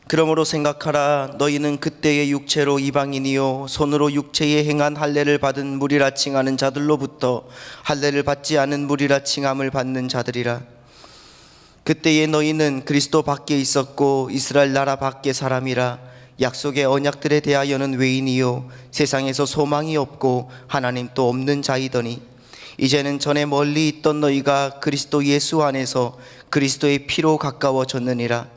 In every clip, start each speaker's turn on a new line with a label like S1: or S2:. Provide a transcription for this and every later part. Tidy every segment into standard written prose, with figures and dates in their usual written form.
S1: 그러므로 생각하라. 너희는 그때의 육체로 이방인이요 손으로 육체에 행한 할례를 받은 무리라 칭하는 자들로부터 할례를 받지 않은 무리라 칭함을 받는 자들이라. 그때에 너희는 그리스도 밖에 있었고 이스라엘 나라 밖의 사람이라. 약속의 언약들에 대하여는 외인이요 세상에서 소망이 없고 하나님 또 없는 자이더니 이제는 전에 멀리 있던 너희가 그리스도 예수 안에서 그리스도의 피로 가까워졌느니라.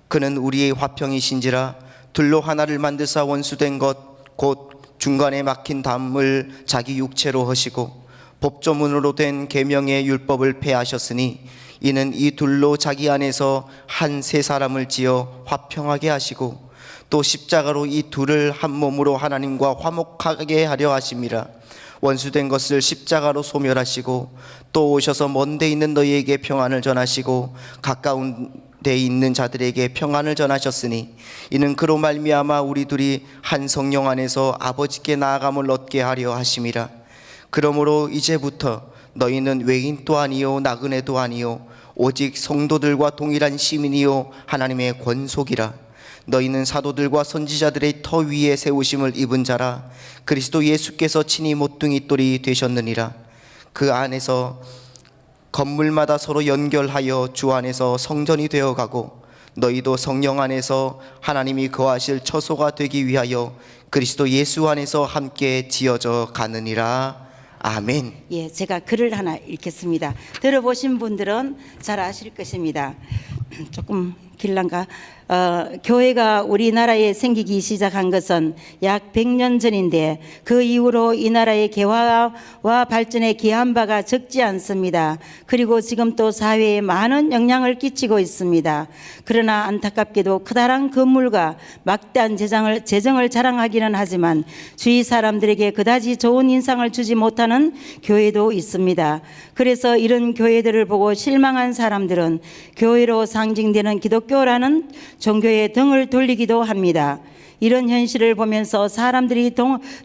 S1: 그는 우리의 화평이신지라. 둘로 하나를 만드사 원수된 것 곧 중간에 막힌 담을 자기 육체로 하시고 법조문으로 된 계명의 율법을 폐하셨으니 이는 이 둘로 자기 안에서 한 세 사람을 지어 화평하게 하시고 또 십자가로 이 둘을 한 몸으로 하나님과 화목하게 하려 하심이라. 원수된 것을 십자가로 소멸하시고 또 오셔서 먼 데 있는 너희에게 평안을 전하시고 가까운 데 있는 자들에게 평안을 전하셨으니 이는 그로 말미암아 우리 둘이 한 성령 안에서 아버지께 나아감을 얻게 하려 하심이라. 그러므로 이제부터 너희는 외인도 아니요 나그네도 아니요 오직 성도들과 동일한 시민이요 하나님의 권속이라. 너희는 사도들과 선지자들의 터 위에 세우심을 입은 자라. 그리스도 예수께서 친히 모퉁이 돌이 되셨느니라. 그 안에서 건물마다 서로 연결하여 주 안에서 성전이 되어가고 너희도 성령 안에서 하나님이 거하실 처소가 되기 위하여 그리스도 예수 안에서 함께 지어져 가느니라. 아멘.
S2: 예, 제가 글을 하나 읽겠습니다. 들어보신 분들은 잘 아실 것입니다. 조금 길란가? 교회가 우리나라에 생기기 시작한 것은 약 100년 전인데 그 이후로 이 나라의 개화와 발전에 기여한 바가 적지 않습니다. 그리고 지금 또 사회에 많은 영향을 끼치고 있습니다. 그러나 안타깝게도 커다란 건물과 막대한 재정을 자랑하기는 하지만 주위 사람들에게 그다지 좋은 인상을 주지 못하는 교회도 있습니다. 그래서 이런 교회들을 보고 실망한 사람들은 교회로 상징되는 기독교라는 종교에 등을 돌리기도 합니다. 이런 현실을 보면서 사람들이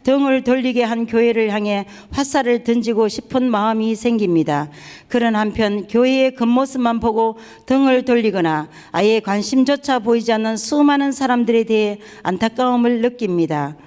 S2: 등을 돌리게 한 교회를 향해 화살을 던지고 싶은 마음이 생깁니다. 그런 한편 교회의 겉모습만 보고 등을 돌리거나 아예 관심조차 보이지 않는 수많은 사람들에 대해 안타까움을 느낍니다.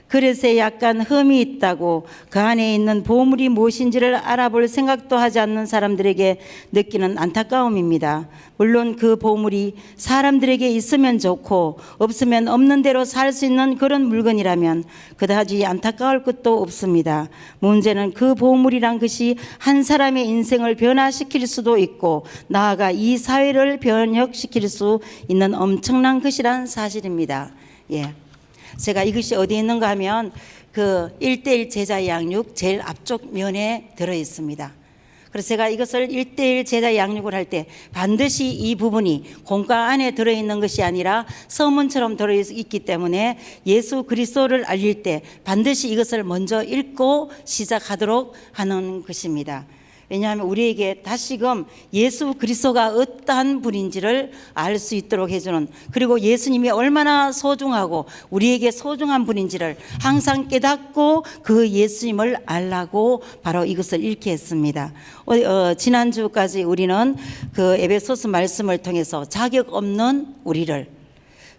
S2: 그릇에 약간 흠이 있다고 그 안에 있는 보물이 무엇인지를 알아볼 생각도 하지 않는 사람들에게 느끼는 안타까움입니다. 물론 그 보물이 사람들에게 있으면 좋고 없으면 없는 대로 살 수 있는 그런 물건이라면 그다지 안타까울 것도 없습니다. 문제는 그 보물이란 것이 한 사람의 인생을 변화시킬 수도 있고 나아가 이 사회를 변혁시킬 수 있는 엄청난 것이란 사실입니다. 예. 제가 이것이 어디에 있는가 하면 그 1:1 제자 양육 제일 앞쪽 면에 들어 있습니다. 그래서 제가 이것을 1:1 제자 양육을 할 때 반드시 이 부분이 공과 안에 들어있는 것이 아니라 서문처럼 들어있기 때문에 예수 그리스도를 알릴 때 반드시 이것을 먼저 읽고 시작하도록 하는 것입니다. 왜냐하면 우리에게 다시금 예수 그리스도가 어떠한 분인지를 알 수 있도록 해주는, 그리고 예수님이 얼마나 소중하고 우리에게 소중한 분인지를 항상 깨닫고 그 예수님을 알라고 바로 이것을 읽게 했습니다. 지난주까지 우리는 그 에베소서 말씀을 통해서 자격 없는 우리를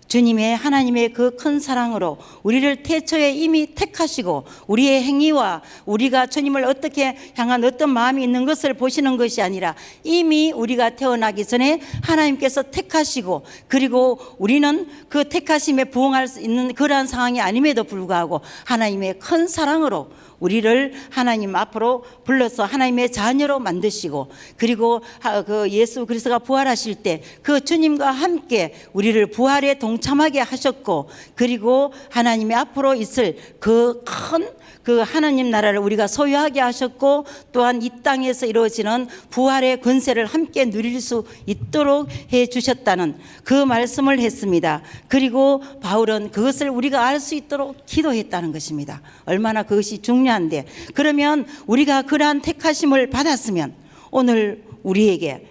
S2: 주님의 하나님의 그 큰 사랑으로 우리를 태초에 이미 택하시고 우리의 행위와 우리가 주님을 어떻게 향한 어떤 마음이 있는 것을 보시는 것이 아니라 이미 우리가 태어나기 전에 하나님께서 택하시고, 그리고 우리는 그 택하심에 부응할 수 있는 그러한 상황이 아님에도 불구하고 하나님의 큰 사랑으로 우리를 하나님 앞으로 불러서 하나님의 자녀로 만드시고, 그리고 그 예수 그리스도가 부활하실 때 그 주님과 함께 우리를 부활에 동참하게 하셨고, 그리고 하나님의 앞으로 있을 그 큰 그 하나님 나라를 우리가 소유하게 하셨고, 또한 이 땅에서 이루어지는 부활의 권세를 함께 누릴 수 있도록 해 주셨다는 그 말씀을 했습니다. 그리고 바울은 그것을 우리가 알 수 있도록 기도했다는 것입니다. 얼마나 그것이 중요한데, 그러면 우리가 그러한 택하심을 받았으면 오늘 우리에게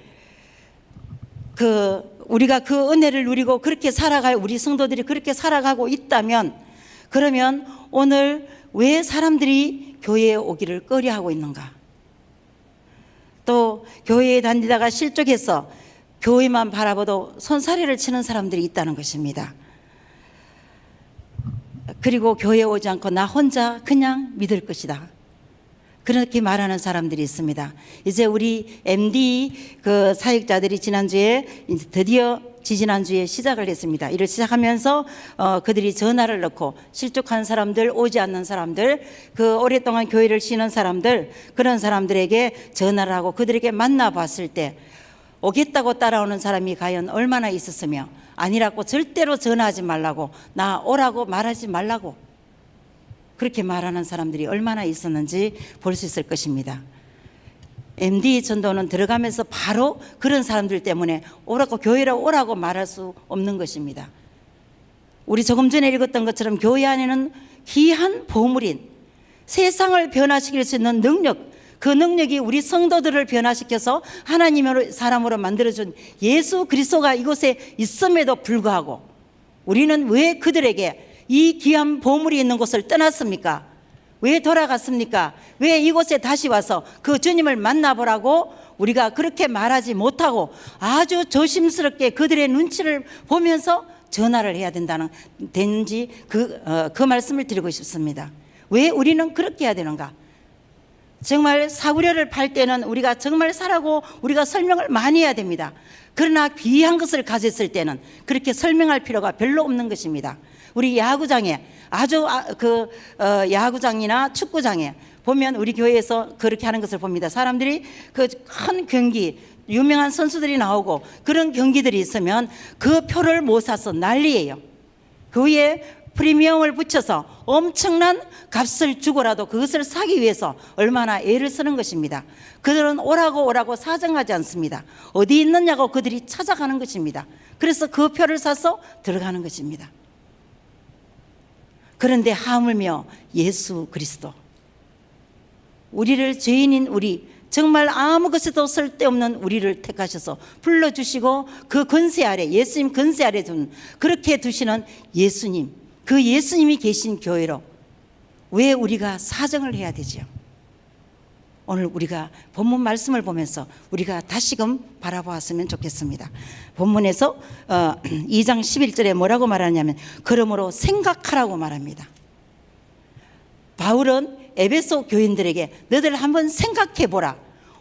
S2: 우리가 그 은혜를 누리고 그렇게 살아갈 우리 성도들이 그렇게 살아가고 있다면, 그러면 오늘 왜 사람들이 교회에 오기를 꺼려하고 있는가? 또 교회에 다니다가 실족해서 교회만 바라보도 손사래를 치는 사람들이 있다는 것입니다. 그리고 교회에 오지 않고 나 혼자 그냥 믿을 것이다. 그렇게 말하는 사람들이 있습니다. 이제 우리 MD 그 사역자들이 지난주에 이제 드디어 지지난주에 시작을 했습니다. 이를 시작하면서 그들이 전화를 넣고 실족한 사람들, 오지 않는 사람들, 그 오랫동안 교회를 쉬는 사람들, 그런 사람들에게 전화를 하고 그들에게 만나봤을 때 오겠다고 따라오는 사람이 과연 얼마나 있었으며, 아니라고 절대로 전화하지 말라고, 나 오라고 말하지 말라고 그렇게 말하는 사람들이 얼마나 있었는지 볼 수 있을 것입니다. MD 전도는 들어가면서 바로 그런 사람들 때문에 오라고, 교회로 오라고 말할 수 없는 것입니다. 우리 조금 전에 읽었던 것처럼 교회 안에는 귀한 보물인 세상을 변화시킬 수 있는 능력, 그 능력이 우리 성도들을 변화시켜서 하나님의 사람으로 만들어준 예수 그리스도가 이곳에 있음에도 불구하고 우리는 왜 그들에게 이 귀한 보물이 있는 곳을 떠났습니까? 왜 돌아갔습니까? 왜 이곳에 다시 와서 그 주님을 만나보라고 우리가 그렇게 말하지 못하고 아주 조심스럽게 그들의 눈치를 보면서 전화를 해야 되는지 그 말씀을 드리고 싶습니다. 왜 우리는 그렇게 해야 되는가? 정말 사구려를 팔 때는 우리가 정말 사라고 우리가 설명을 많이 해야 됩니다. 그러나 귀한 것을 가졌을 때는 그렇게 설명할 필요가 별로 없는 것입니다. 우리 야구장에 야구장이나 축구장에 보면 우리 교회에서 그렇게 하는 것을 봅니다. 사람들이 그 큰 경기, 유명한 선수들이 나오고 그런 경기들이 있으면 그 표를 못 사서 난리예요. 그 위에 프리미엄을 붙여서 엄청난 값을 주고라도 그것을 사기 위해서 얼마나 애를 쓰는 것입니다. 그들은 오라고 사정하지 않습니다. 어디 있느냐고 그들이 찾아가는 것입니다. 그래서 그 표를 사서 들어가는 것입니다. 그런데 하물며 예수 그리스도, 우리를 죄인인 우리, 정말 아무 것에도 쓸데없는 우리를 택하셔서 불러주시고 그 권세 아래, 예수님 권세 아래 그렇게 두시는 예수님, 그 예수님이 계신 교회로 왜 우리가 사정을 해야 되지요? 오늘 우리가 본문 말씀을 보면서 우리가 다시금 바라보았으면 좋겠습니다. 본문에서 2장 11절에 뭐라고 말하냐면 그러므로 생각하라고 말합니다. 바울은 에베소 교인들에게 너들 한번 생각해 보라.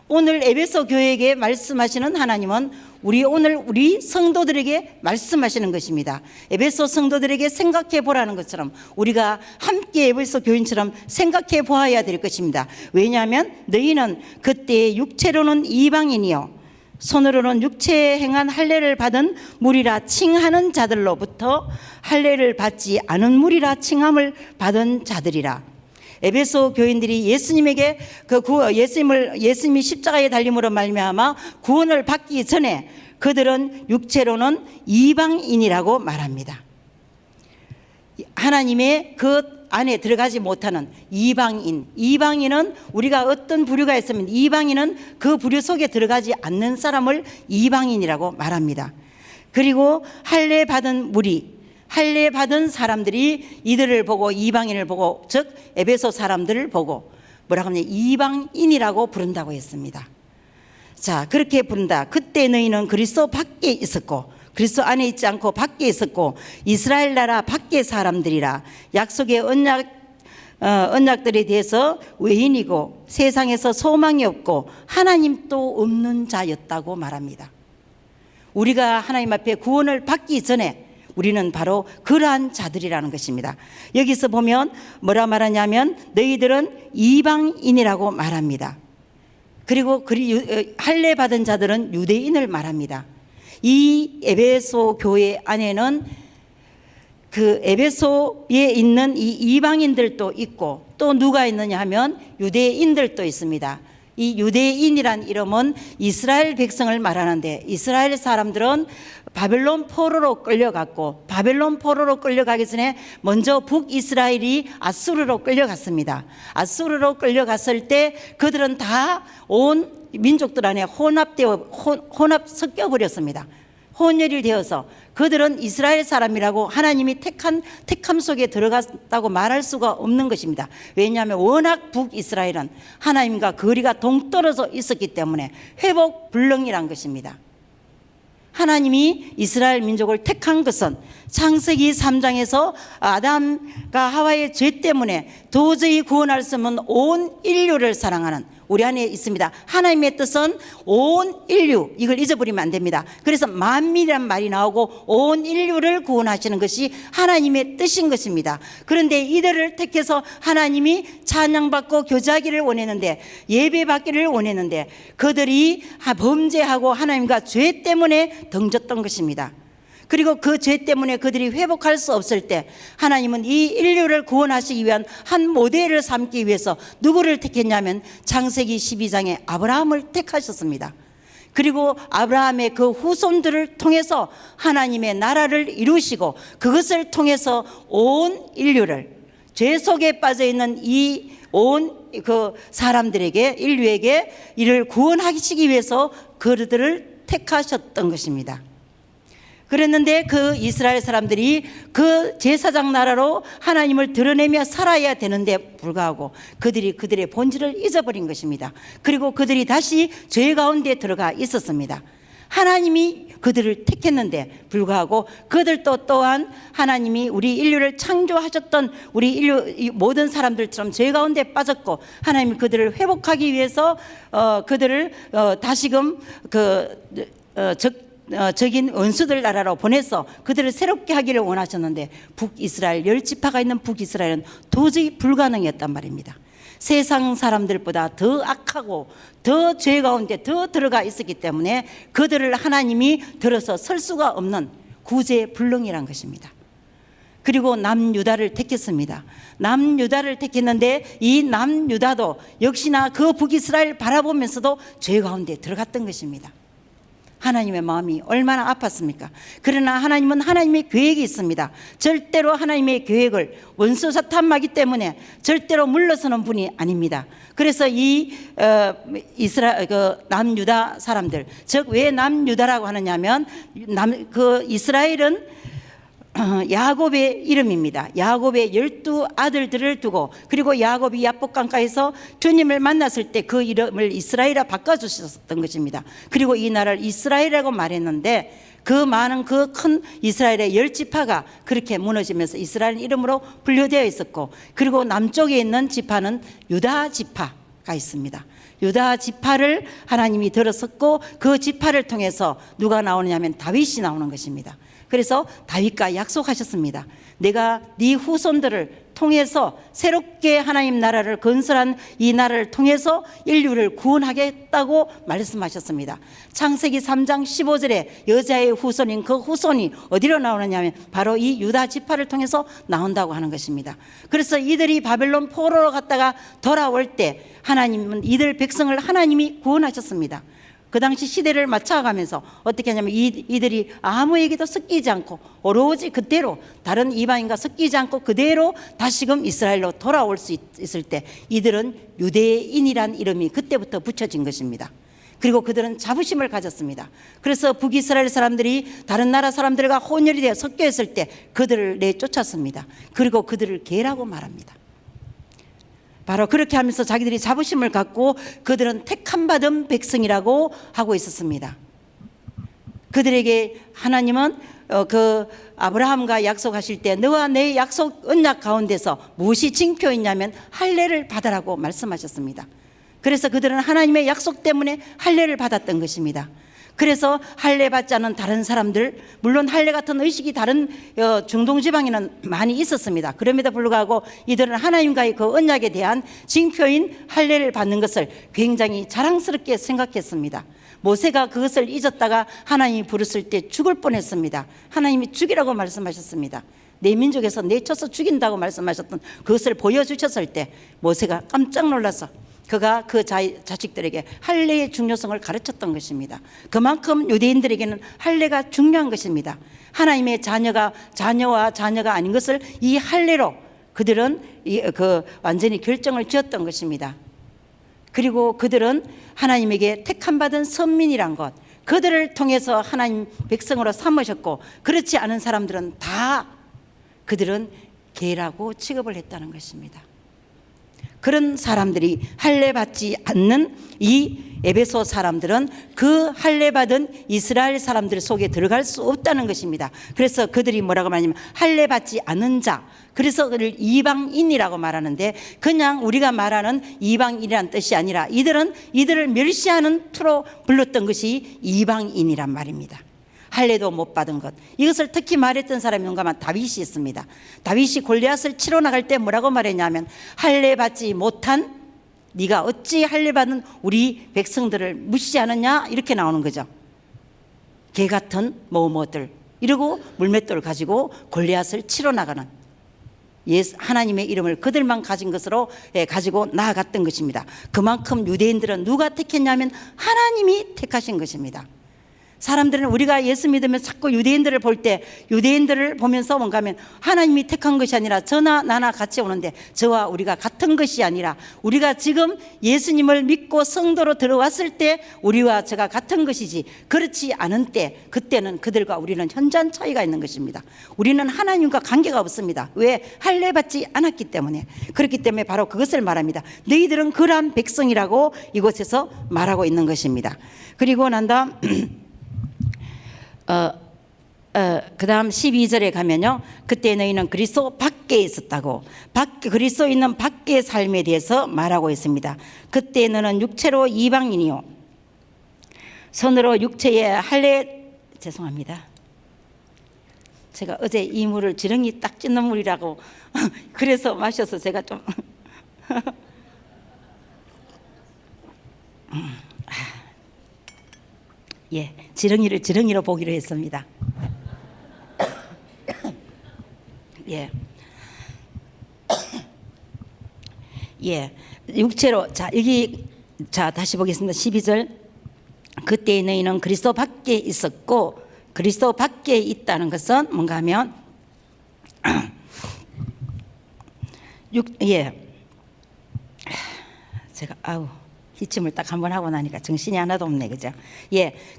S2: 오늘 에베소 교회에게 말씀하시는 하나님은 우리 성도들에게 말씀하시는 것입니다. 에베소 성도들에게 생각해 보라는 것처럼 우리가 함께 에베소 교인처럼 생각해 보아야 될 것입니다. 왜냐하면 너희는 그때 육체로는 이방인이요 손으로는 육체에 행한 할례를 받은 무리라 칭하는 자들로부터 할례를 받지 않은 무리라 칭함을 받은 자들이라. 에베소 교인들이 예수님에게 예수님이 십자가에 달림으로 말미암아 구원을 받기 전에 그들은 육체로는 이방인이라고 말합니다. 하나님의 그 안에 들어가지 못하는 이방인은 우리가 어떤 부류가 있으면 이방인은 그 부류 속에 들어가지 않는 사람을 이방인이라고 말합니다. 그리고 할례 받은 무리, 할례 받은 사람들이 이들을 보고 이방인을 보고, 즉 에베소 사람들을 보고 뭐라고 하냐, 이방인이라고 부른다고 했습니다. 자, 그렇게 부른다. 그때 너희는 그리스도 밖에 있었고 그리스도 안에 있지 않고 밖에 있었고 이스라엘 나라 밖의 사람들이라. 약속의 언약들에 대해서 외인이고 세상에서 소망이 없고 하나님도 없는 자였다고 말합니다. 우리가 하나님 앞에 구원을 받기 전에 우리는 바로 그러한 자들이라는 것입니다. 여기서 보면 뭐라 말하냐면 너희들은 이방인이라고 말합니다. 그리고 할례 받은 자들은 유대인을 말합니다. 이 에베소 교회 안에는 그 에베소에 있는 이 이방인들도 있고 또 누가 있느냐 하면 유대인들도 있습니다. 이 유대인이란 이름은 이스라엘 백성을 말하는데 이스라엘 사람들은 바벨론 포로로 끌려갔고 바벨론 포로로 끌려가기 전에 먼저 북이스라엘이 아수르로 끌려갔습니다. 아수르로 끌려갔을 때 그들은 다 온 민족들 안에 혼합 섞여버렸습니다. 혼혈이 되어서 그들은 이스라엘 사람이라고 하나님이 택함 속에 들어갔다고 말할 수가 없는 것입니다. 왜냐하면 워낙 북이스라엘은 하나님과 거리가 동떨어져 있었기 때문에 회복 불능이란 것입니다. 하나님이 이스라엘 민족을 택한 것은 창세기 3장에서 아담과 하와의 죄 때문에 도저히 구원할 수 없는 온 인류를 사랑하는 우리 안에 있습니다. 하나님의 뜻은 온 인류, 이걸 잊어버리면 안 됩니다. 그래서 만민이란 말이 나오고 온 인류를 구원하시는 것이 하나님의 뜻인 것입니다. 그런데 이들을 택해서 하나님이 찬양받고 교제하기를 원했는데, 예배받기를 원했는데, 그들이 범죄하고 하나님과 죄 때문에 등졌던 것입니다. 그리고 그 죄 때문에 그들이 회복할 수 없을 때 하나님은 이 인류를 구원하시기 위한 한 모델을 삼기 위해서 누구를 택했냐면 창세기 12장에 아브라함을 택하셨습니다. 그리고 아브라함의 그 후손들을 통해서 하나님의 나라를 이루시고, 그것을 통해서 온 인류를, 죄 속에 빠져 있는 이 온 그 사람들에게, 인류에게 이를 구원하시기 위해서 그들을 택하셨던 것입니다. 그랬는데 그 이스라엘 사람들이 그 제사장 나라로 하나님을 드러내며 살아야 되는데 불구하고 그들이 그들의 본질을 잊어버린 것입니다. 그리고 그들이 다시 죄 가운데 들어가 있었습니다. 하나님이 그들을 택했는데 불구하고 그들도 또한 하나님이 우리 인류를 창조하셨던 우리 인류 모든 사람들처럼 죄 가운데 빠졌고, 하나님이 그들을 회복하기 위해서 그들을 다시금 적인 원수들 나라로 보내서 그들을 새롭게 하기를 원하셨는데, 북이스라엘 10지파가 있는 북이스라엘은 도저히 불가능했단 말입니다. 세상 사람들보다 더 악하고 더 죄 가운데 더 들어가 있었기 때문에 그들을 하나님이 들어서 설 수가 없는 구제불능이란 것입니다. 그리고 남유다를 택했습니다. 남유다를 택했는데 이 남유다도 역시나 그 북이스라엘 바라보면서도 죄 가운데 들어갔던 것입니다. 하나님의 마음이 얼마나 아팠습니까? 그러나 하나님은 하나님의 계획이 있습니다. 절대로 하나님의 계획을 원수 사탄마기 때문에 절대로 물러서는 분이 아닙니다. 그래서 이 남유다 사람들, 즉 왜 남유다라고 하느냐면 이스라엘은 야곱의 이름입니다. 야곱의 12아들들을 두고, 그리고 야곱이 야복강가에서 주님을 만났을 때 그 이름을 이스라엘이라 바꿔주셨던 것입니다. 그리고 이 나라를 이스라엘이라고 말했는데, 그 많은 그 큰 이스라엘의 10지파가 그렇게 무너지면서 이스라엘 이름으로 분류되어 있었고, 그리고 남쪽에 있는 지파는 유다 지파가 있습니다. 유다 지파를 하나님이 들었었고, 그 지파를 통해서 누가 나오느냐면 다윗이 나오는 것입니다. 그래서 다윗과 약속하셨습니다. 내가 네 후손들을 통해서 새롭게 하나님 나라를 건설한 이 나라를 통해서 인류를 구원하겠다고 말씀하셨습니다. 창세기 3장 15절에 여자의 후손인 그 후손이 어디로 나오느냐면 바로 이 유다 지파를 통해서 나온다고 하는 것입니다. 그래서 이들이 바벨론 포로로 갔다가 돌아올 때 하나님은 이들 백성을 하나님이 구원하셨습니다. 그 당시 시대를 맞춰가면서 어떻게 하냐면 이들이 아무에게도 섞이지 않고 오로지 그대로 다른 이방인과 섞이지 않고 그대로 다시금 이스라엘로 돌아올 수 있을 때 이들은 유대인이란 이름이 그때부터 붙여진 것입니다. 그리고 그들은 자부심을 가졌습니다. 그래서 북이스라엘 사람들이 다른 나라 사람들과 혼혈이 되어 섞여 있을 때 그들을 내쫓았습니다. 그리고 그들을 개라고 말합니다. 바로 그렇게 하면서 자기들이 자부심을 갖고 그들은 택함받은 백성이라고 하고 있었습니다. 그들에게 하나님은 그 아브라함과 약속하실 때 너와 내 약속 언약 가운데서 무엇이 징표있냐면 할례를 받으라고 말씀하셨습니다. 그래서 그들은 하나님의 약속 때문에 할례를 받았던 것입니다. 그래서 할례 받지 않은 다른 사람들, 물론 할례 같은 의식이 다른 중동 지방에는 많이 있었습니다. 그럼에도 불구하고 이들은 하나님과의 그 언약에 대한 징표인 할례를 받는 것을 굉장히 자랑스럽게 생각했습니다. 모세가 그것을 잊었다가 하나님이 부르실 때 죽을 뻔했습니다. 하나님이 죽이라고 말씀하셨습니다. 내 민족에서 내쳐서 죽인다고 말씀하셨던 그것을 보여주셨을 때 모세가 깜짝 놀라서 그가 그 자식들에게 할례의 중요성을 가르쳤던 것입니다. 그만큼 유대인들에게는 할례가 중요한 것입니다. 하나님의 자녀와 자녀가 아닌 것을 이 할례로 그들은 완전히 결정을 지었던 것입니다. 그리고 그들은 하나님에게 택함받은 선민이란 것, 그들을 통해서 하나님 백성으로 삼으셨고, 그렇지 않은 사람들은 다 그들은 개라고 취급을 했다는 것입니다. 그런 사람들이 할례 받지 않는 이 에베소 사람들은 그 할례 받은 이스라엘 사람들 속에 들어갈 수 없다는 것입니다. 그래서 그들이 뭐라고 말하냐면 할례 받지 않은 자, 그래서 그를 이방인이라고 말하는데, 그냥 우리가 말하는 이방인이란 뜻이 아니라 이들을 멸시하는 투로 불렀던 것이 이방인이란 말입니다. 할례도 못 받은 것, 이것을 특히 말했던 사람이 누가 하면 다윗이 있습니다. 다윗이 골리앗을 치러 나갈 때 뭐라고 말했냐면, 할례 받지 못한 네가 어찌 할례 받은 우리 백성들을 무시하느냐, 이렇게 나오는 거죠. 개 같은 뭐뭐들 이러고 물맷돌을 가지고 골리앗을 치러 나가는, 하나님의 이름을 그들만 가진 것으로 가지고 나아갔던 것입니다. 그만큼 유대인들은 누가 택했냐면 하나님이 택하신 것입니다. 사람들은 우리가 예수 믿으면 자꾸 유대인들을 볼 때, 유대인들을 보면서 뭔가 하면 하나님이 택한 것이 아니라 저나 나나 같이 오는데 저와 우리가 같은 것이 아니라, 우리가 지금 예수님을 믿고 성도로 들어왔을 때 우리와 저가 같은 것이지, 그렇지 않은 때, 그때는 그들과 우리는 현저한 차이가 있는 것입니다. 우리는 하나님과 관계가 없습니다. 왜? 할례 받지 않았기 때문에. 그렇기 때문에 바로 그것을 말합니다. 너희들은 그러한 백성이라고 이곳에서 말하고 있는 것입니다. 그리고 난 다음 그 다음 12절에 가면요, 그때 너희는 그리스도 밖에 있었다고, 그리스도 있는 밖의 삶에 대해서 말하고 있습니다. 그때 너는 육체로 이방인이요 손으로 육체의 죄송합니다. 제가 어제 이 물을 지렁이 딱 찢는 물이라고 그래서 마셔서 제가 좀 지렁이를 지렁이로 보기로 했습니다. 육체로, 다시 보겠습니다. 12절. 그때 너희는 그리스도 밖에 있었고, 그리스도 밖에 있다는 것은 뭔가 하면 제가 기침을 딱 한번 하고 나니까 정신이 하나도 없네, 그죠?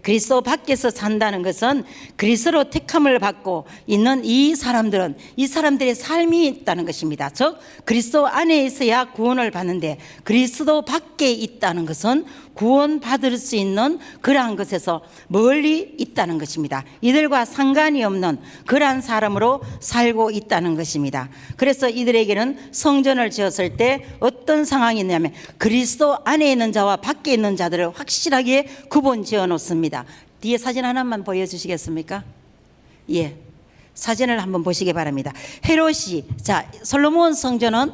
S2: 그리스도 밖에서 산다는 것은 그리스도로 택함을 받고 있는 이 사람들의 삶이 있다는 것입니다. 즉 그리스도 안에 있어야 구원을 받는데, 그리스도 밖에 있다는 것은 구원받을 수 있는 그러한 것에서 멀리 있다는 것입니다. 이들과 상관이 없는 그러한 사람으로 살고 있다는 것입니다. 그래서 이들에게는 성전을 지었을 때 어떤 상황이 있냐면, 그리스도 안에 있는 자와 밖에 있는 자들을 확실하게 구분 지어 놓습니다. 뒤에 사진 하나만 보여주시겠습니까? 사진을 한번 보시기 바랍니다. 헤롯이, 솔로몬 성전은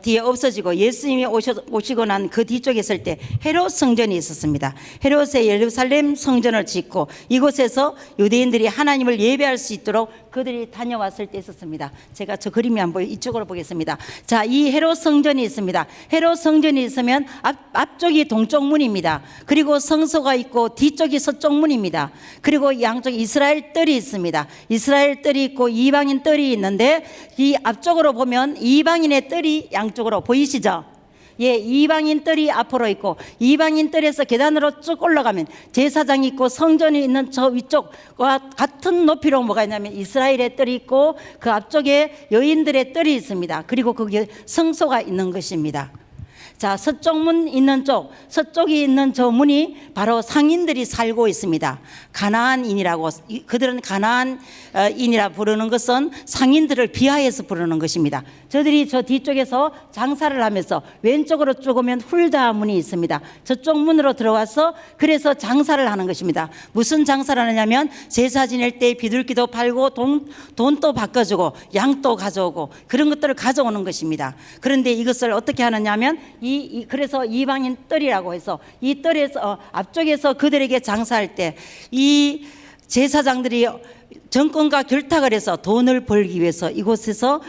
S2: 뒤에 없어지고 예수님이 오시고 난 그 뒤쪽에 있을 때 헤롯 성전이 있었습니다. 헤롯의 예루살렘 성전을 짓고 이곳에서 유대인들이 하나님을 예배할 수 있도록 그들이 다녀왔을 때 있었습니다. 제가 저 그림이 안 보여, 이쪽으로 보겠습니다. 이 헤롯 성전이 있습니다. 헤롯 성전이 있으면 앞쪽이 동쪽 문입니다. 그리고 성소가 있고 뒤쪽이 서쪽 문입니다. 그리고 양쪽에 이스라엘 뜰이 있습니다. 이스라엘 뜰이 있고 이방인 뜰이 있는데, 이 앞쪽으로 보면 이방인의 뜰이 양쪽으로 보이시죠? 이방인 뜰이 앞으로 있고, 이방인 뜰에서 계단으로 쭉 올라가면 제사장이 있고 성전이 있는 저 위쪽과 같은 높이로 뭐가 있냐면 이스라엘의 뜰이 있고, 그 앞쪽에 여인들의 뜰이 있습니다. 그리고 거기에 성소가 있는 것입니다. 서쪽 문 있는 쪽, 서쪽이 있는 저 문이 바로 상인들이 살고 있습니다. 가나안인이라고, 그들은 가나안인이라 부르는 것은 상인들을 비하해서 부르는 것입니다. 저들이 저 뒤쪽에서 장사를 하면서 왼쪽으로 쭉 오면 훌다 문이 있습니다. 저쪽 문으로 들어와서 그래서 장사를 하는 것입니다. 무슨 장사를 하느냐면 제사 지낼 때 비둘기도 팔고 돈도 바꿔주고 양도 가져오고 그런 것들을 가져오는 것입니다. 그런데 이것을 어떻게 하느냐면 그래서 이방인 뜰이라고 해서 이 뜰에서 앞쪽에서 그들에게 장사할 때 이 제사장들이 정권과 결탁을 해서 돈을 벌기 위해서 이곳에서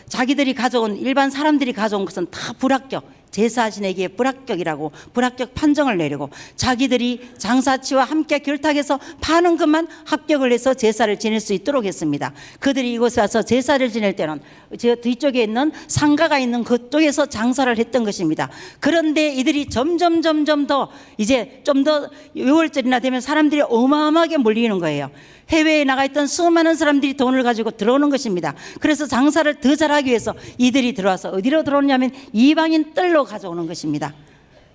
S2: 자기들이 가져온, 일반 사람들이 가져온 것은 다 불합격, 제사신에게 불합격 판정을 내리고 자기들이 장사치와 함께 결탁해서 파는 것만 합격을 해서 제사를 지낼 수 있도록 했습니다. 그들이 이곳에 와서 제사를 지낼 때는 저 뒤쪽에 있는 상가가 있는 그쪽에서 장사를 했던 것입니다. 그런데 이들이 점점 더 이제 좀 더 6월절이나 되면 사람들이 어마어마하게 몰리는 거예요. 해외에 나가 있던 수많은 사람들이 돈을 가지고 들어오는 것입니다. 그래서 장사를 더 잘하기 위해서 이들이 들어와서 어디로 들어오냐면 이방인 뜰로 가져오는 것입니다.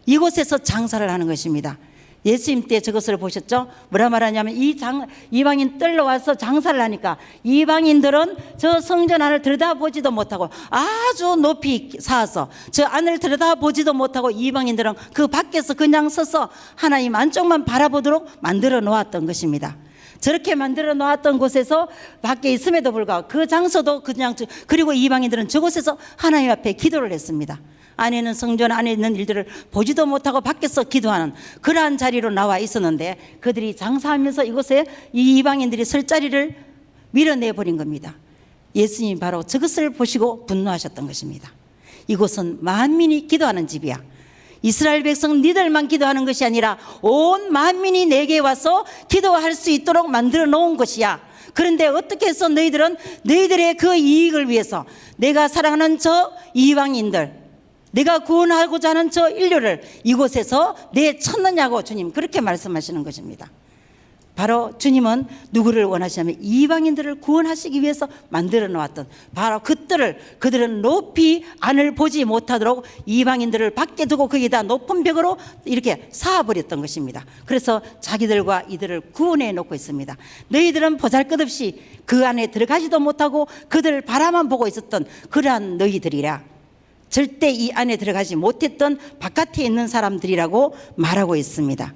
S2: 이곳에서 장사를 하는 것입니다. 예수님 때 저것을 보셨죠? 뭐라 말하냐면 이방인 뜰로 와서 장사를 하니까 이방인들은 저 성전 안을 들여다보지도 못하고 아주 높이 쌓아서 저 안을 들여다보지도 못하고 이방인들은 그 밖에서 그냥 서서 하나님 안쪽만 바라보도록 만들어 놓았던 것입니다. 저렇게 만들어 놓았던 곳에서 밖에 있음에도 불구하고 그 장소도 그냥, 그리고 이방인들은 저곳에서 하나님 앞에 기도를 했습니다. 안에는 성전 안에 있는 일들을 보지도 못하고 밖에서 기도하는 그러한 자리로 나와 있었는데 그들이 장사하면서 이곳에 이 이방인들이 설 자리를 밀어내버린 겁니다. 예수님이 바로 저것을 보시고 분노하셨던 것입니다. 이곳은 만민이 기도하는 집이야. 이스라엘 백성 니들만 기도하는 것이 아니라 온 만민이 내게 와서 기도할 수 있도록 만들어 놓은 것이야. 그런데 어떻게 해서 너희들은 너희들의 그 이익을 위해서 내가 사랑하는 저 이방인들, 내가 구원하고자 하는 저 인류를 이곳에서 내쳤느냐고 주님 그렇게 말씀하시는 것입니다. 바로 주님은 누구를 원하시냐면 이방인들을 구원하시기 위해서 만들어 놓았던 바로 그들은 높이 안을 보지 못하도록 이방인들을 밖에 두고 거기다 높은 벽으로 이렇게 쌓아버렸던 것입니다. 그래서 자기들과 이들을 구원해 놓고 있습니다. 너희들은 보잘것없이 그 안에 들어가지도 못하고 그들 바라만 보고 있었던 그러한 너희들이라. 절대 이 안에 들어가지 못했던 바깥에 있는 사람들이라고 말하고 있습니다.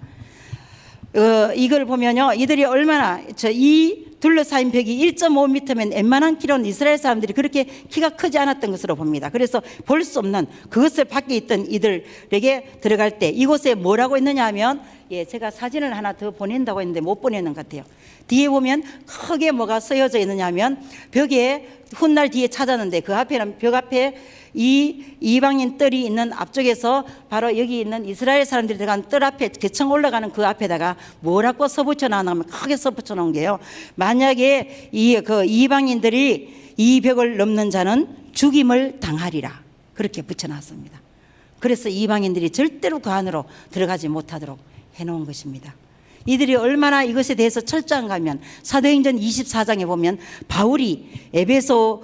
S2: 이걸 보면요, 이들이 얼마나 이 둘러싸인 벽이 1.5m면 웬만한 키로는 이스라엘 사람들이 그렇게 키가 크지 않았던 것으로 봅니다. 그래서 볼 수 없는 그것을 밖에 있던 이들에게 들어갈 때 이곳에 뭐라고 있느냐 하면, 제가 사진을 하나 더 보낸다고 했는데 못 보내는 것 같아요. 뒤에 보면 크게 뭐가 쓰여져 있느냐 하면 벽에 훗날 뒤에 찾았는데 그 앞에는 벽 앞에 이 이방인 뜰이 있는 앞쪽에서 바로 여기 있는 이스라엘 사람들이 들어간 뜰 앞에 개청 올라가는 그 앞에다가 뭐라고 써붙여 놨냐면 크게 써붙여 놓은 게요. 만약에 그 이방인들이 이 벽을 넘는 자는 죽임을 당하리라. 그렇게 붙여놨습니다. 그래서 이방인들이 절대로 그 안으로 들어가지 못하도록 해놓은 것입니다. 이들이 얼마나 이것에 대해서 철저한가 하면 사도행전 24장에 보면 바울이 에베소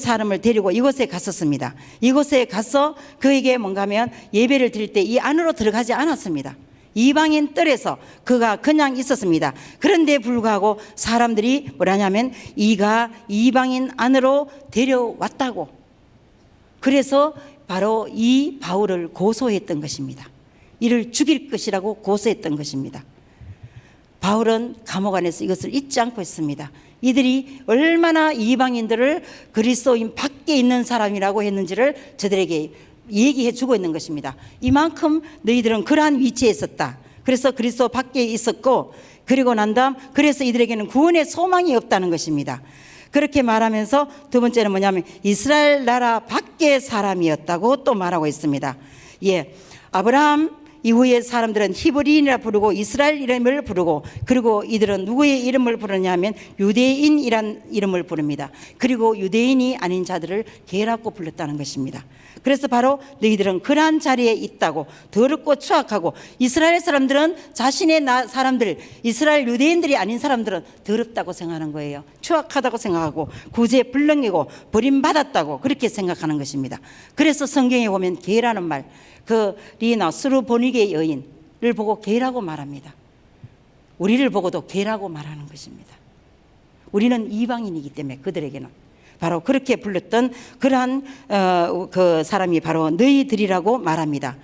S2: 사람을 데리고 이곳에 갔었습니다. 이곳에 가서 그에게 뭔가 하면 예배를 드릴 때 이 안으로 들어가지 않았습니다. 이방인 뜰에서 그가 그냥 있었습니다. 그런데 불구하고 사람들이 뭐라냐면 이가 이방인 안으로 데려왔다고, 그래서 바로 이 바울을 고소했던 것입니다. 이를 죽일 것이라고 고소했던 것입니다. 바울은 감옥 안에서 이것을 잊지 않고 있습니다. 이들이 얼마나 이방인들을 그리스도인 밖에 있는 사람이라고 했는지를 저들에게 얘기해 주고 있는 것입니다. 이만큼 너희들은 그러한 위치에 있었다. 그래서 그리스도 밖에 있었고, 그리고 난 다음 그래서 이들에게는 구원의 소망이 없다는 것입니다. 그렇게 말하면서 두 번째는 뭐냐면 이스라엘 나라 밖의 사람이었다고 또 말하고 있습니다. 아브라함 이후의 사람들은 히브리인이라 부르고 이스라엘 이름을 부르고, 그리고 이들은 누구의 이름을 부르냐면 유대인이란 이름을 부릅니다. 그리고 유대인이 아닌 자들을 게라고 불렀다는 것입니다. 그래서 바로 너희들은 그러한 자리에 있다고, 더럽고 추악하고, 이스라엘 사람들은 자신의 사람들, 이스라엘 유대인들이 아닌 사람들은 더럽다고 생각하는 거예요. 추악하다고 생각하고 구제불능이고 버림받았다고 그렇게 생각하는 것입니다. 그래서 성경에 보면 게라는 말, 그 리나 스루보니게 여인을 보고 게라고 말합니다. 우리를 보고도 게라고 말하는 것입니다. 우리는 이방인이기 때문에 그들에게는 바로 그렇게 불렀던 그러한 그 사람이 바로 너희들이라고 말합니다.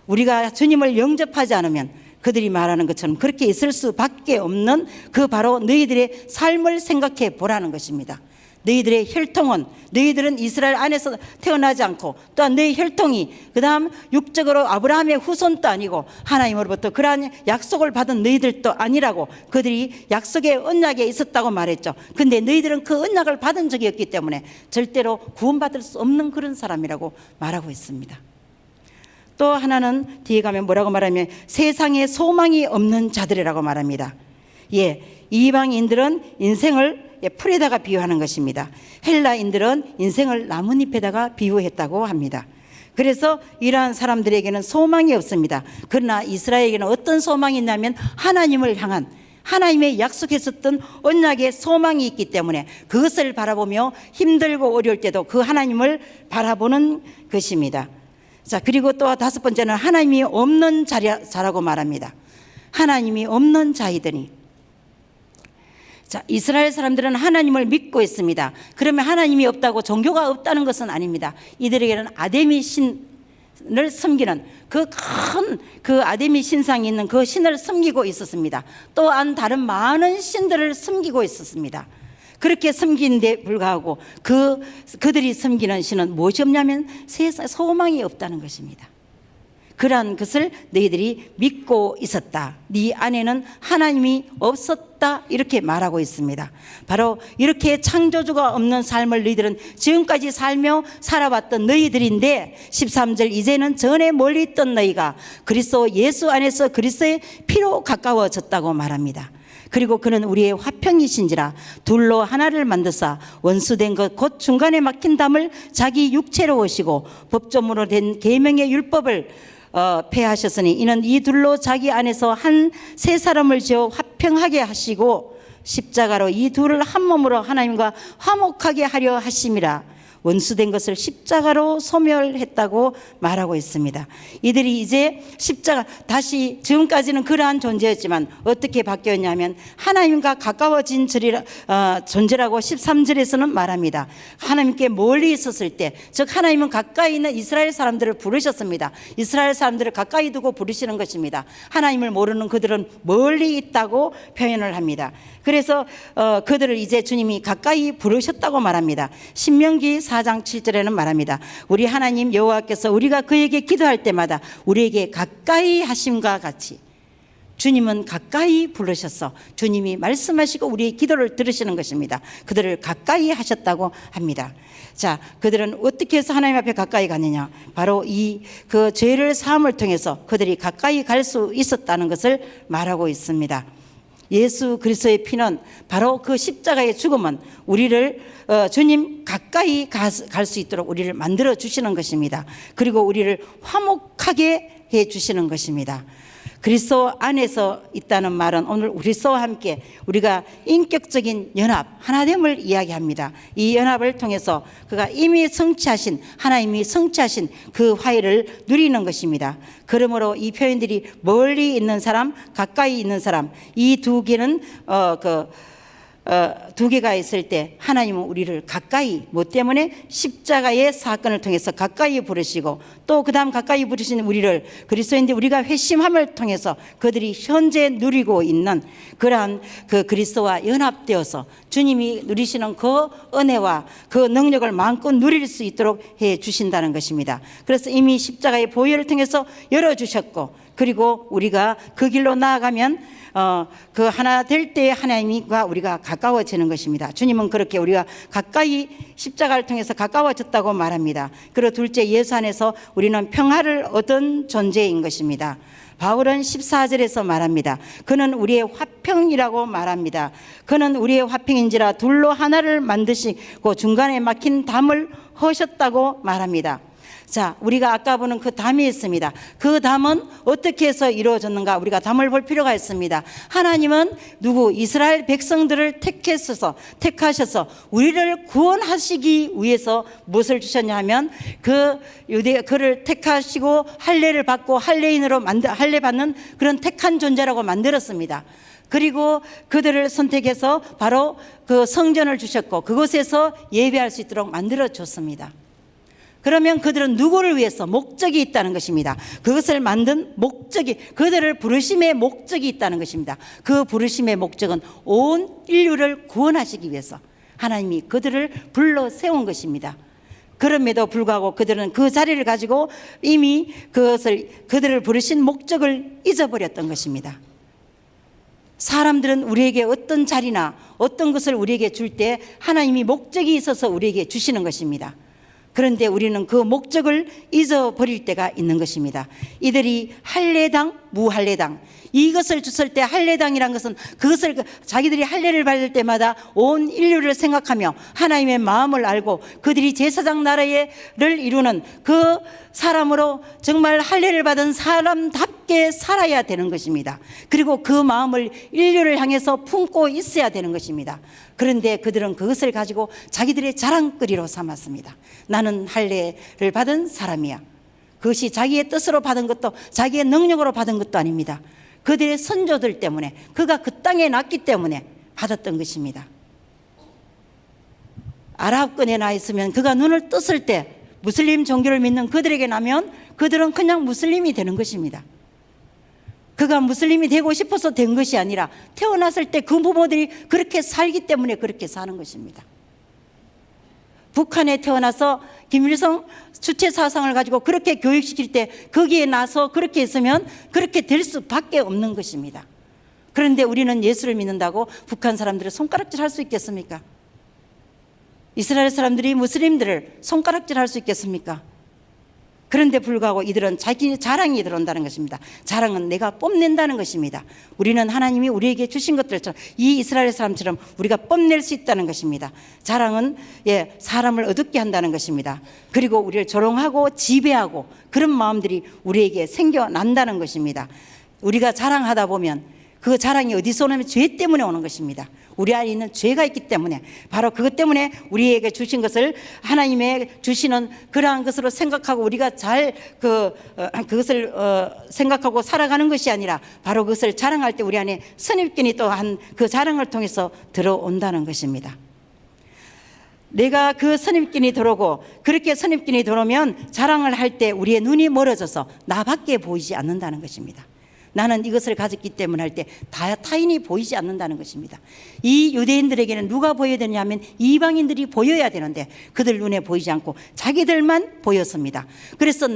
S2: 우리가 주님을 영접하지 않으면 그들이 말하는 것처럼 그렇게 있을 수밖에 없는 그 바로 너희들의 삶을 생각해 보라는 것입니다. 너희들의 혈통은, 너희들은 이스라엘 안에서 태어나지 않고 또한 너희 혈통이 그 다음 육적으로 아브라함의 후손도 아니고 하나님으로부터 그러한 약속을 받은 너희들도 아니라고 그들이 약속의 언약에 있었다고 말했죠. 근데 너희들은 그 언약을 받은 적이 없기 때문에 절대로 구원받을 수 없는 그런 사람이라고 말하고 있습니다. 또 하나는 뒤에 가면 뭐라고 말하면 세상에 소망이 없는 자들이라고 말합니다. 이방인들은 인생을 풀에다가 비유하는 것입니다. 헬라인들은 인생을 나뭇잎에다가 비유했다고 합니다. 그래서 이러한 사람들에게는 소망이 없습니다. 그러나 이스라엘에게는 어떤 소망이 있냐면 하나님을 향한, 하나님의 약속했었던 언약의 소망이 있기 때문에 그것을 바라보며 힘들고 어려울 때도 그 하나님을 바라보는 것입니다. 자, 그리고 또 다섯 번째는 하나님이 없는 자라고 말합니다. 하나님이 없는 자이더니. 자, 이스라엘 사람들은 하나님을 믿고 있습니다. 그러면 하나님이 없다고 종교가 없다는 것은 아닙니다. 이들에게는 아데미 신을 섬기는 그 아데미 신상이 있는 그 신을 섬기고 있었습니다. 또한 다른 많은 신들을 섬기고 있었습니다. 그렇게 섬기는데 불구하고 그들이 섬기는 신은 무엇이 없냐면 세상에 소망이 없다는 것입니다. 그러한 것을 너희들이 믿고 있었다. 네 안에는 하나님이 없었다. 이렇게 말하고 있습니다. 바로 이렇게 창조주가 없는 삶을 너희들은 지금까지 살며 살아왔던 너희들인데 13절 이제는 전에 멀리 있던 너희가 그리스도 예수 안에서 그리스도의 피로 가까워졌다고 말합니다. 그리고 그는 우리의 화평이신지라 둘로 하나를 만드사 원수된 것 곧 중간에 막힌 담을 자기 육체로 오시고 법조문으로 된 계명의 율법을 폐하셨으니 이는 이 둘로 자기 안에서 한 세 사람을 지어 화평하게 하시고 십자가로 이 둘을 한 몸으로 하나님과 화목하게 하려 하심이라. 원수된 것을 십자가로 소멸했다고 말하고 있습니다. 이들이 이제 십자가, 다시 지금까지는 그러한 존재였지만 어떻게 바뀌었냐면 하나님과 가까워진 존재라고 13절에서는 말합니다. 하나님께 멀리 있었을 때, 즉 하나님은 가까이 있는 이스라엘 사람들을 부르셨습니다. 이스라엘 사람들을 가까이 두고 부르시는 것입니다. 하나님을 모르는 그들은 멀리 있다고 표현을 합니다. 그래서 그들을 이제 주님이 가까이 부르셨다고 말합니다. 신명기 4장 7절에는 말합니다. 우리 하나님 여호와께서 우리가 그에게 기도할 때마다 우리에게 가까이 하심과 같이 주님은 가까이 부르셨어. 주님이 말씀하시고 우리의 기도를 들으시는 것입니다. 그들을 가까이 하셨다고 합니다. 자, 그들은 어떻게 해서 하나님 앞에 가까이 갔느냐? 바로 그 죄를 사함을 통해서 그들이 가까이 갈 수 있었다는 것을 말하고 있습니다. 예수 그리스도의 피는 바로 그 십자가의 죽음은 우리를 주님 가까이 갈 수 있도록 우리를 만들어 주시는 것입니다. 그리고 우리를 화목하게 해 주시는 것입니다. 그리스도 안에서 있다는 말은 오늘 그리스도와 함께 우리가 인격적인 연합, 하나됨을 이야기합니다. 이 연합을 통해서 그가 이미 성취하신, 하나님이 성취하신 그 화해를 누리는 것입니다. 그러므로 이 표현들이 멀리 있는 사람, 가까이 있는 사람, 이 두 개는 두 개가 있을 때 하나님은 우리를 가까이, 뭐 때문에 십자가의 사건을 통해서 가까이 부르시고 또 그 다음 가까이 부르신 우리를 그리스도인데 우리가 회심함을 통해서 그들이 현재 누리고 있는 그러한 그 그리스도와 연합되어서 주님이 누리시는 그 은혜와 그 능력을 마음껏 누릴 수 있도록 해 주신다는 것입니다. 그래서 이미 십자가의 보혈을 통해서 열어주셨고 그리고 우리가 그 길로 나아가면 그 하나 될 때 하나님과 우리가 가까워지는 것입니다. 주님은 그렇게 우리가 가까이 십자가를 통해서 가까워졌다고 말합니다. 그리고 둘째, 예수 안에서 우리는 평화를 얻은 존재인 것입니다. 바울은 14절에서 말합니다. 그는 우리의 화평이라고 말합니다. 그는 우리의 화평인지라 둘로 하나를 만드시고 중간에 막힌 담을 허셨다고 말합니다. 자, 우리가 아까 보는 그 담이 있습니다. 그 담은 어떻게 해서 이루어졌는가? 우리가 담을 볼 필요가 있습니다. 하나님은 이스라엘 백성들을 택하셔서 우리를 구원하시기 위해서 무엇을 주셨냐 하면 그를 택하시고 할례를 받고 할례인으로 할례 받는 그런 택한 존재라고 만들었습니다. 그리고 그들을 선택해서 바로 그 성전을 주셨고 그곳에서 예배할 수 있도록 만들어 줬습니다. 그러면 그들은 누구를 위해서 목적이 있다는 것입니다. 그것을 만든 목적이, 그들을 부르심의 목적이 있다는 것입니다. 그 부르심의 목적은 온 인류를 구원하시기 위해서, 하나님이 그들을 불러 세운 것입니다. 그럼에도 불구하고 그들은 그 자리를 가지고 이미 그들을 부르신 목적을 잊어버렸던 것입니다. 사람들은 우리에게 어떤 자리나 어떤 것을 우리에게 줄 때 하나님이 목적이 있어서 우리에게 주시는 것입니다. 그런데 우리는 그 목적을 잊어버릴 때가 있는 것입니다. 이들이 할례당, 무할례당, 이것을 줬을 때 할례당이란 것은 그것을 자기들이 할례를 받을 때마다 온 인류를 생각하며 하나님의 마음을 알고 그들이 제사장 나라를 이루는 그 사람으로 정말 할례를 받은 사람답게 살아야 되는 것입니다. 그리고 그 마음을 인류를 향해서 품고 있어야 되는 것입니다. 그런데 그들은 그것을 가지고 자기들의 자랑거리로 삼았습니다. 나는 할례를 받은 사람이야. 그것이 자기의 뜻으로 받은 것도 자기의 능력으로 받은 것도 아닙니다. 그들의 선조들 때문에, 그가 그 땅에 났기 때문에 받았던 것입니다. 아랍권에 나 있으면 그가 눈을 떴을 때 무슬림 종교를 믿는 그들에게 나면 그들은 그냥 무슬림이 되는 것입니다. 그가 무슬림이 되고 싶어서 된 것이 아니라 태어났을 때 그 부모들이 그렇게 살기 때문에 그렇게 사는 것입니다. 북한에 태어나서 김일성 주체 사상을 가지고 그렇게 교육시킬 때 거기에 나서 그렇게 있으면 그렇게 될 수밖에 없는 것입니다. 그런데 우리는 예수를 믿는다고 북한 사람들을 손가락질 할 수 있겠습니까? 이스라엘 사람들이 무슬림들을 손가락질 할 수 있겠습니까? 그런데 불구하고 이들은 자기 자랑이 들어온다는 것입니다. 자랑은 내가 뽐낸다는 것입니다. 우리는 하나님이 우리에게 주신 것들처럼 이 이스라엘 사람처럼 우리가 뽐낼 수 있다는 것입니다. 자랑은 사람을 어둡게 한다는 것입니다. 그리고 우리를 조롱하고 지배하고 그런 마음들이 우리에게 생겨난다는 것입니다. 우리가 자랑하다 보면 그 자랑이 어디서 오냐면 죄 때문에 오는 것입니다. 우리 안에 있는 죄가 있기 때문에 바로 그것 때문에 우리에게 주신 것을 하나님의 주시는 그러한 것으로 생각하고 우리가 잘 그것을 생각하고 살아가는 것이 아니라 바로 그것을 자랑할 때 우리 안에 선입견이 또한 그 자랑을 통해서 들어온다는 것입니다. 내가 그 선입견이 들어오고 그렇게 선입견이 들어오면 자랑을 할 때 우리의 눈이 멀어져서 나밖에 보이지 않는다는 것입니다. 나는 이것을 가졌기 때문에 할 때 타인이 보이지 않는다는 것입니다. 이 유대인들에게는 누가 보여야 되냐 하면 이방인들이 보여야 되는데 그들 눈에 보이지 않고 자기들만 보였습니다. 그래서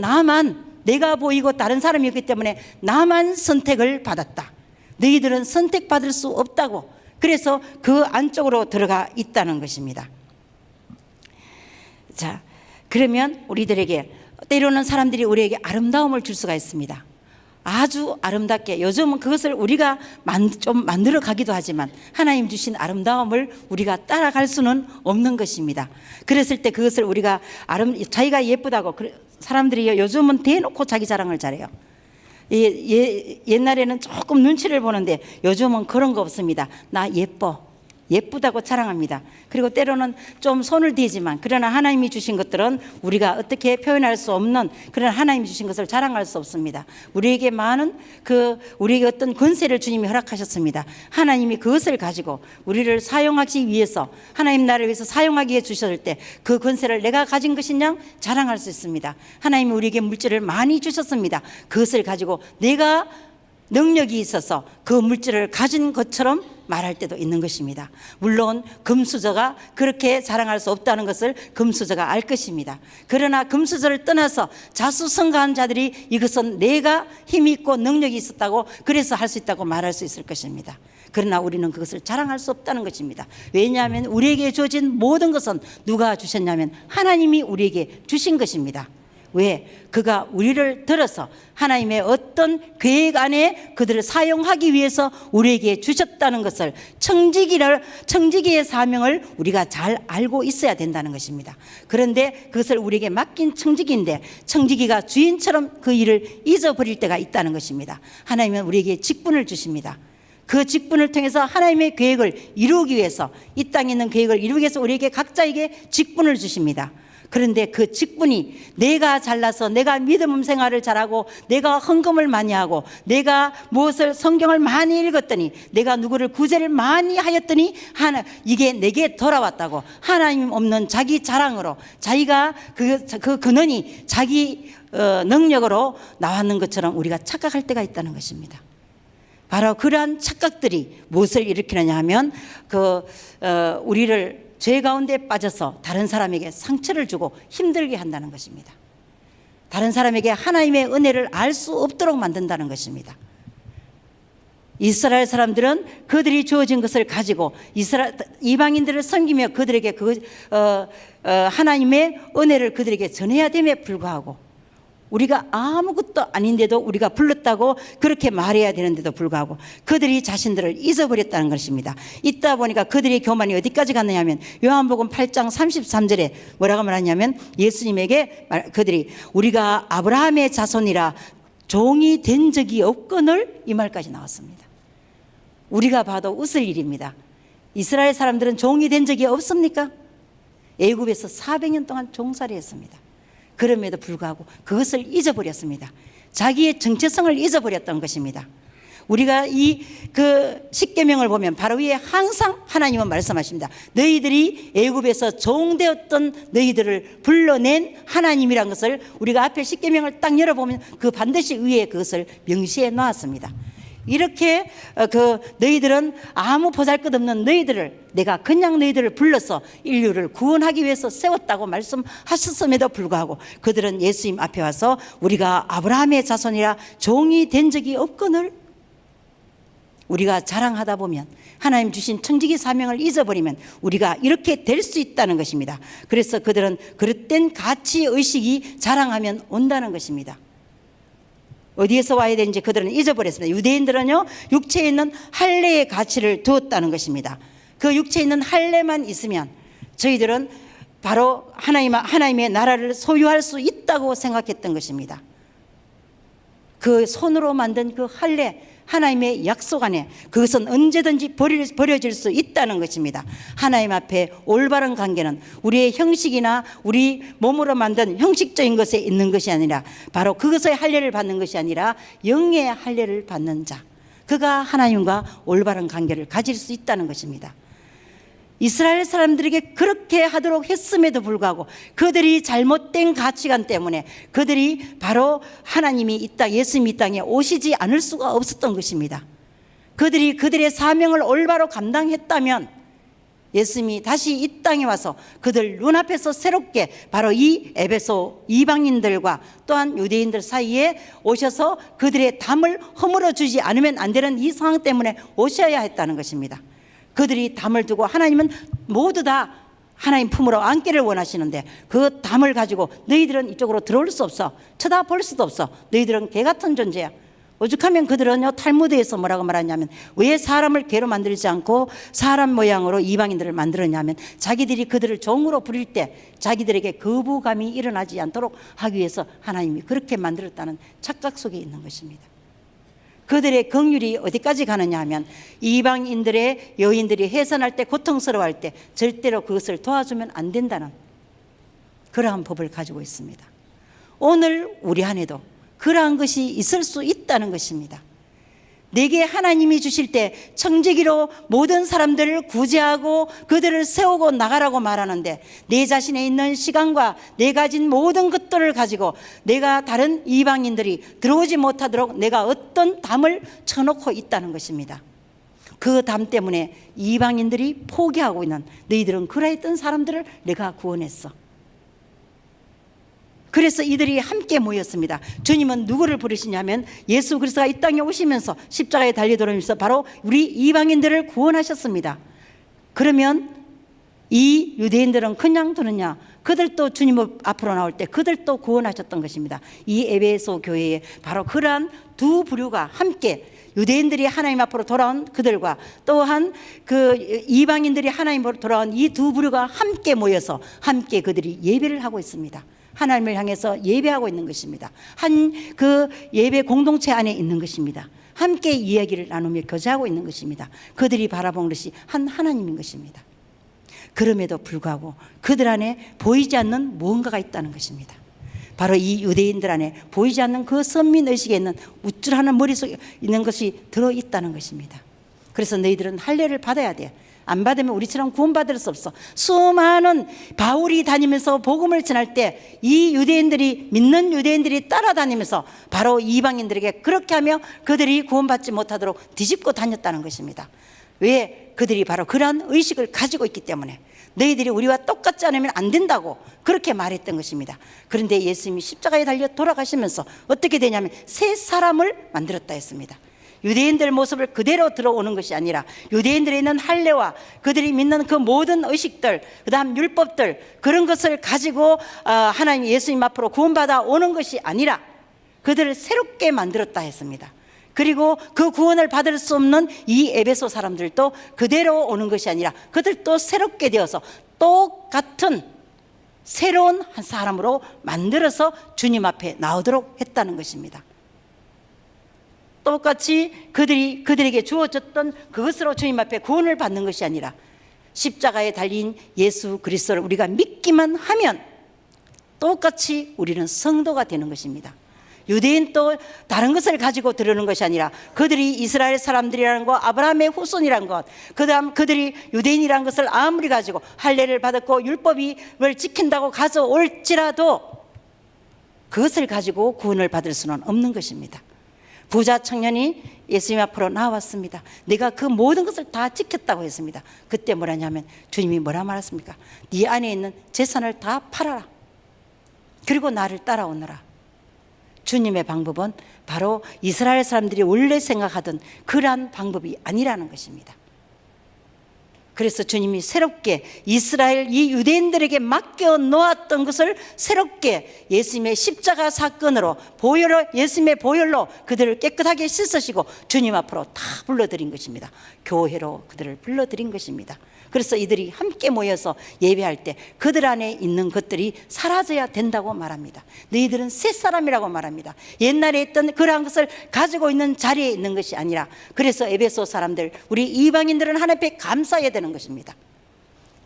S2: 내가 보이고 다른 사람이었기 때문에 나만 선택을 받았다. 너희들은 선택받을 수 없다고. 그래서 그 안쪽으로 들어가 있다는 것입니다. 자, 그러면 우리들에게 때로는 사람들이 우리에게 아름다움을 줄 수가 있습니다. 아주 아름답게 요즘은 그것을 우리가 좀 만들어 가기도 하지만 하나님 주신 아름다움을 우리가 따라갈 수는 없는 것입니다. 그랬을 때 그것을 우리가 자기가 예쁘다고 사람들이 요즘은 대놓고 자기 자랑을 잘해요. 옛날에는 조금 눈치를 보는데 요즘은 그런 거 없습니다. 나 예쁘다고 자랑합니다. 그리고 때로는 좀 손을 대지만 그러나 하나님이 주신 것들은 우리가 어떻게 표현할 수 없는 그런 하나님이 주신 것을 자랑할 수 없습니다. 우리에게 많은 우리에게 어떤 권세를 주님이 허락하셨습니다. 하나님이 그것을 가지고 우리를 사용하기 위해서 하나님 나라를 위해서 사용하기 위해 주셨을 때 그 권세를 내가 가진 것이냐 자랑할 수 있습니다. 하나님이 우리에게 물질을 많이 주셨습니다. 그것을 가지고 내가 능력이 있어서 그 물질을 가진 것처럼 말할 때도 있는 것입니다. 물론 금수저가 그렇게 자랑할 수 없다는 것을 금수저가 알 것입니다. 그러나 금수저를 떠나서 자수성가한 자들이 이것은 내가 힘이 있고 능력이 있었다고 그래서 할 수 있다고 말할 수 있을 것입니다. 그러나 우리는 그것을 자랑할 수 없다는 것입니다. 왜냐하면 우리에게 주어진 모든 것은 누가 주셨냐면 하나님이 우리에게 주신 것입니다. 왜? 그가 우리를 들어서 하나님의 어떤 계획 안에 그들을 사용하기 위해서 우리에게 주셨다는 것을 청지기의 사명을 우리가 잘 알고 있어야 된다는 것입니다. 그런데 그것을 우리에게 맡긴 청지기인데 청지기가 주인처럼 그 일을 잊어버릴 때가 있다는 것입니다. 하나님은 우리에게 직분을 주십니다. 그 직분을 통해서 하나님의 계획을 이루기 위해서 이 땅에 있는 계획을 이루기 위해서 우리에게 각자에게 직분을 주십니다. 그런데 그 직분이 내가 잘나서 내가 믿음 생활을 잘하고 내가 헌금을 많이 하고 내가 무엇을 성경을 많이 읽었더니 내가 누구를 구제를 많이 하였더니 이게 내게 돌아왔다고 하나님 없는 자기 자랑으로 자기가 그 근원이 자기 능력으로 나왔는 것처럼 우리가 착각할 때가 있다는 것입니다. 바로 그러한 착각들이 무엇을 일으키느냐 하면 우리를 죄 가운데 빠져서 다른 사람에게 상처를 주고 힘들게 한다는 것입니다. 다른 사람에게 하나님의 은혜를 알 수 없도록 만든다는 것입니다. 이스라엘 사람들은 그들이 주어진 것을 가지고 이방인들을 섬기며 그들에게 하나님의 은혜를 그들에게 전해야 됨에 불구하고, 우리가 아무것도 아닌데도 우리가 불렀다고 그렇게 말해야 되는데도 불구하고 그들이 자신들을 잊어버렸다는 것입니다. 있다 보니까 그들의 교만이 어디까지 갔느냐 하면 요한복음 8장 33절에 뭐라고 말하냐면, 예수님에게 그들이 우리가 아브라함의 자손이라 종이 된 적이 없거늘, 이 말까지 나왔습니다. 우리가 봐도 웃을 일입니다. 이스라엘 사람들은 종이 된 적이 없습니까? 애굽에서 400년 동안 종살이 했습니다. 그럼에도 불구하고 그것을 잊어버렸습니다. 자기의 정체성을 잊어버렸던 것입니다. 우리가 그 십계명을 보면 바로 위에 항상 하나님은 말씀하십니다. 너희들이 애굽에서 종되었던 너희들을 불러낸 하나님이란 것을, 우리가 앞에 십계명을 딱 열어보면 그 반드시 위에 그것을 명시해 놓았습니다. 이렇게 너희들은 아무 보잘것없는 너희들을 내가 그냥 너희들을 불러서 인류를 구원하기 위해서 세웠다고 말씀하셨음에도 불구하고 그들은 예수님 앞에 와서 우리가 아브라함의 자손이라 종이 된 적이 없거늘, 우리가 자랑하다 보면 하나님 주신 청지기 사명을 잊어버리면 우리가 이렇게 될 수 있다는 것입니다. 그래서 그들은 그릇된 가치의식이 자랑하면 온다는 것입니다. 어디에서 와야 되는지 그들은 잊어버렸습니다. 유대인들은요, 육체에 있는 할례의 가치를 두었다는 것입니다. 그 육체에 있는 할례만 있으면 저희들은 바로 하나님의 나라를 소유할 수 있다고 생각했던 것입니다. 그 손으로 만든 그 할례, 하나님의 약속 안에 그것은 언제든지 버려질 수 있다는 것입니다. 하나님 앞에 올바른 관계는 우리의 형식이나 우리 몸으로 만든 형식적인 것에 있는 것이 아니라 바로 그것의 할례를 받는 것이 아니라 영의 할례를 받는 자, 그가 하나님과 올바른 관계를 가질 수 있다는 것입니다. 이스라엘 사람들에게 그렇게 하도록 했음에도 불구하고 그들이 잘못된 가치관 때문에 그들이 바로 하나님이 이 땅, 예수님이 이 땅에 오시지 않을 수가 없었던 것입니다. 그들이 그들의 사명을 올바로 감당했다면 예수님이 다시 이 땅에 와서 그들 눈앞에서 새롭게 바로 이 에베소 이방인들과 또한 유대인들 사이에 오셔서 그들의 담을 허물어 주지 않으면 안 되는 이 상황 때문에 오셔야 했다는 것입니다. 그들이 담을 두고, 하나님은 모두 다 하나님 품으로 안기를 원하시는데 그 담을 가지고 너희들은 이쪽으로 들어올 수 없어, 쳐다볼 수도 없어, 너희들은 개 같은 존재야. 오죽하면 그들은요, 탈무드에서 뭐라고 말하냐면, 왜 사람을 개로 만들지 않고 사람 모양으로 이방인들을 만들었냐면 자기들이 그들을 종으로 부릴 때 자기들에게 거부감이 일어나지 않도록 하기 위해서 하나님이 그렇게 만들었다는 착각 속에 있는 것입니다. 그들의 긍휼이 어디까지 가느냐 하면 이방인들의 여인들이 해산할 때, 고통스러워할 때 절대로 그것을 도와주면 안 된다는 그러한 법을 가지고 있습니다. 오늘 우리 안에도 그러한 것이 있을 수 있다는 것입니다. 내게 하나님이 주실 때 청지기로 모든 사람들을 구제하고 그들을 세우고 나가라고 말하는데, 내 자신에 있는 시간과 내 가진 모든 것들을 가지고 내가 다른 이방인들이 들어오지 못하도록 내가 어떤 담을 쳐놓고 있다는 것입니다. 그 담 때문에 이방인들이 포기하고 있는, 너희들은 그러했던 사람들을 내가 구원했어. 그래서 이들이 함께 모였습니다. 주님은 누구를 부르시냐면 예수 그리스도가 이 땅에 오시면서 십자가에 달려 돌아오면서 바로 우리 이방인들을 구원하셨습니다. 그러면 이 유대인들은 그냥 두느냐? 그들도 주님 앞으로 나올 때 그들도 구원하셨던 것입니다. 이 에베소 교회에 바로 그러한 두 부류가 함께, 유대인들이 하나님 앞으로 돌아온 그들과 또한 그 이방인들이 하나님 앞으로 돌아온 이 두 부류가 함께 모여서 함께 그들이 예배를 하고 있습니다. 하나님을 향해서 예배하고 있는 것입니다. 한 그 예배 공동체 안에 있는 것입니다. 함께 이야기를 나누며 교제하고 있는 것입니다. 그들이 바라본 것이 한 하나님인 것입니다. 그럼에도 불구하고 그들 안에 보이지 않는 무언가가 있다는 것입니다. 바로 이 유대인들 안에 보이지 않는 그 선민의식에 있는 우쭐하는 머릿속에 있는 것이 들어있다는 것입니다. 그래서 너희들은 할례를 받아야 돼. 안 받으면 우리처럼 구원받을 수 없어. 수많은 바울이 다니면서 복음을 전할 때 이 유대인들이, 믿는 유대인들이 따라다니면서 바로 이방인들에게 그렇게 하며 그들이 구원받지 못하도록 뒤집고 다녔다는 것입니다. 왜? 그들이 바로 그러한 의식을 가지고 있기 때문에 너희들이 우리와 똑같지 않으면 안 된다고 그렇게 말했던 것입니다. 그런데 예수님이 십자가에 달려 돌아가시면서 어떻게 되냐면 새 사람을 만들었다 했습니다. 유대인들 모습을 그대로 들어오는 것이 아니라 유대인들에 있는 할례와 그들이 믿는 그 모든 의식들, 그 다음 율법들, 그런 것을 가지고 하나님 예수님 앞으로 구원받아 오는 것이 아니라 그들을 새롭게 만들었다 했습니다. 그리고 그 구원을 받을 수 없는 이 에베소 사람들도 그대로 오는 것이 아니라 그들도 새롭게 되어서 똑같은 새로운 한 사람으로 만들어서 주님 앞에 나오도록 했다는 것입니다. 똑같이 그들에게 주어졌던 그것으로 주님 앞에 구원을 받는 것이 아니라 십자가에 달린 예수 그리스도를 우리가 믿기만 하면 똑같이 우리는 성도가 되는 것입니다. 유대인도 다른 것을 가지고 들으는 것이 아니라 그들이 이스라엘 사람들이라는 것, 아브라함의 후손이라는 것, 그 다음 그들이 유대인이라는 것을 아무리 가지고 할례를 받았고 율법을 지킨다고 가져올지라도 그것을 가지고 구원을 받을 수는 없는 것입니다. 부자 청년이 예수님 앞으로 나왔습니다. 내가 그 모든 것을 다 지켰다고 했습니다. 그때 뭐라냐면 주님이 뭐라 말했습니까? 네 안에 있는 재산을 다 팔아라. 그리고 나를 따라오너라. 주님의 방법은 바로 이스라엘 사람들이 원래 생각하던 그러한 방법이 아니라는 것입니다. 그래서 주님이 새롭게 이스라엘 이 유대인들에게 맡겨 놓았던 것을 새롭게 예수님의 십자가 사건으로 보혈로 예수님의 보혈로 그들을 깨끗하게 씻으시고 주님 앞으로 다 불러들인 것입니다. 교회로 그들을 불러들인 것입니다. 그래서 이들이 함께 모여서 예배할 때 그들 안에 있는 것들이 사라져야 된다고 말합니다. 너희들은 새 사람이라고 말합니다. 옛날에 있던 그러한 것을 가지고 있는 자리에 있는 것이 아니라 그래서 에베소 사람들 우리 이방인들은 하나님 앞에 감사해야 되는 것입니다.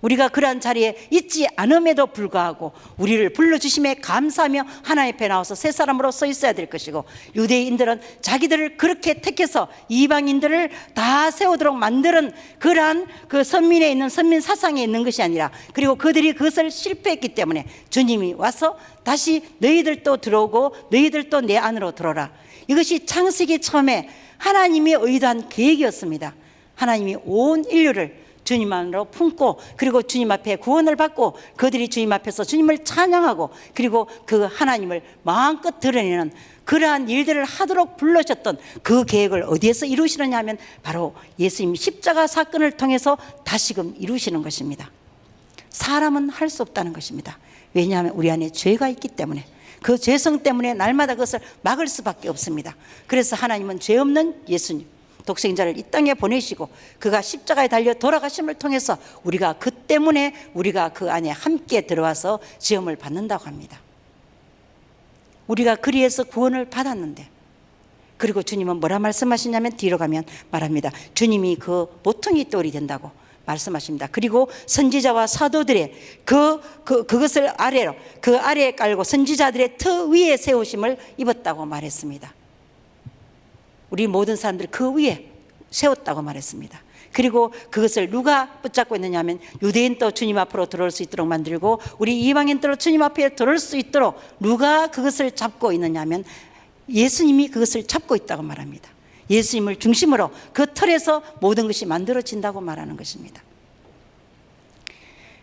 S2: 우리가 그러한 자리에 있지 않음에도 불구하고 우리를 불러주심에 감사하며 하나님 앞에 나와서 새 사람으로 서 있어야 될 것이고 유대인들은 자기들을 그렇게 택해서 이방인들을 다 세우도록 만드는 그러한 그 선민에 있는 선민 사상에 있는 것이 아니라 그리고 그들이 그것을 실패했기 때문에 주님이 와서 다시 너희들도 들어오고 너희들도 내 안으로 들어오라. 이것이 창세기 처음에 하나님이 의도한 계획이었습니다. 하나님이 온 인류를 주님 안으로 품고 그리고 주님 앞에 구원을 받고 그들이 주님 앞에서 주님을 찬양하고 그리고 그 하나님을 마음껏 드러내는 그러한 일들을 하도록 불러셨던 그 계획을 어디에서 이루시느냐 하면 바로 예수님 십자가 사건을 통해서 다시금 이루시는 것입니다. 사람은 할 수 없다는 것입니다. 왜냐하면 우리 안에 죄가 있기 때문에 그 죄성 때문에 날마다 그것을 막을 수밖에 없습니다. 그래서 하나님은 죄 없는 예수님 독생자를 이 땅에 보내시고 그가 십자가에 달려 돌아가심을 통해서 우리가 그 때문에 우리가 그 안에 함께 들어와서 지음을 받는다고 합니다. 우리가 그리해서 구원을 받았는데 그리고 주님은 뭐라 말씀하시냐면 뒤로 가면 말합니다. 주님이 그 모퉁이 돌이 된다고 말씀하십니다. 그리고 선지자와 사도들의 그것을 아래로 그 아래에 깔고 선지자들의 터 위에 세우심을 입었다고 말했습니다. 우리 모든 사람들 그 위에 세웠다고 말했습니다. 그리고 그것을 누가 붙잡고 있느냐 하면 유대인도 주님 앞으로 들어올 수 있도록 만들고 우리 이방인도 주님 앞에 들어올 수 있도록 누가 그것을 잡고 있느냐 하면 예수님이 그것을 잡고 있다고 말합니다. 예수님을 중심으로 그 틀에서 모든 것이 만들어진다고 말하는 것입니다.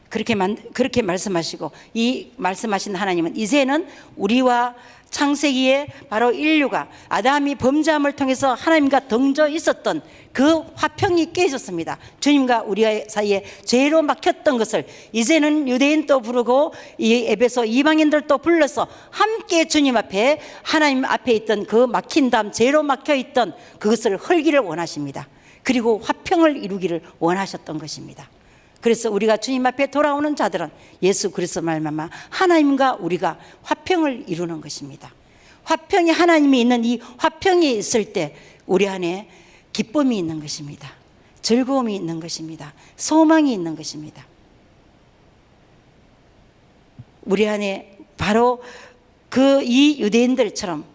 S2: 그렇게 말씀하시고 이 말씀하신 하나님은 이제는 우리와 창세기에 바로 인류가 아담이 범죄함을 통해서 하나님과 등져 있었던 그 화평이 깨졌습니다. 주님과 우리 사이에 죄로 막혔던 것을 이제는 유대인도 부르고 이 에베소 이방인들도 불러서 함께 주님 앞에 하나님 앞에 있던 그 막힌 담 죄로 막혀 있던 그것을 헐기를 원하십니다. 그리고 화평을 이루기를 원하셨던 것입니다. 그래서 우리가 주님 앞에 돌아오는 자들은 예수 그리스도 말미암아 하나님과 우리가 화평을 이루는 것입니다. 화평이 하나님이 있는 이 화평이 있을 때 우리 안에 기쁨이 있는 것입니다. 즐거움이 있는 것입니다. 소망이 있는 것입니다. 우리 안에 바로 그 이 유대인들처럼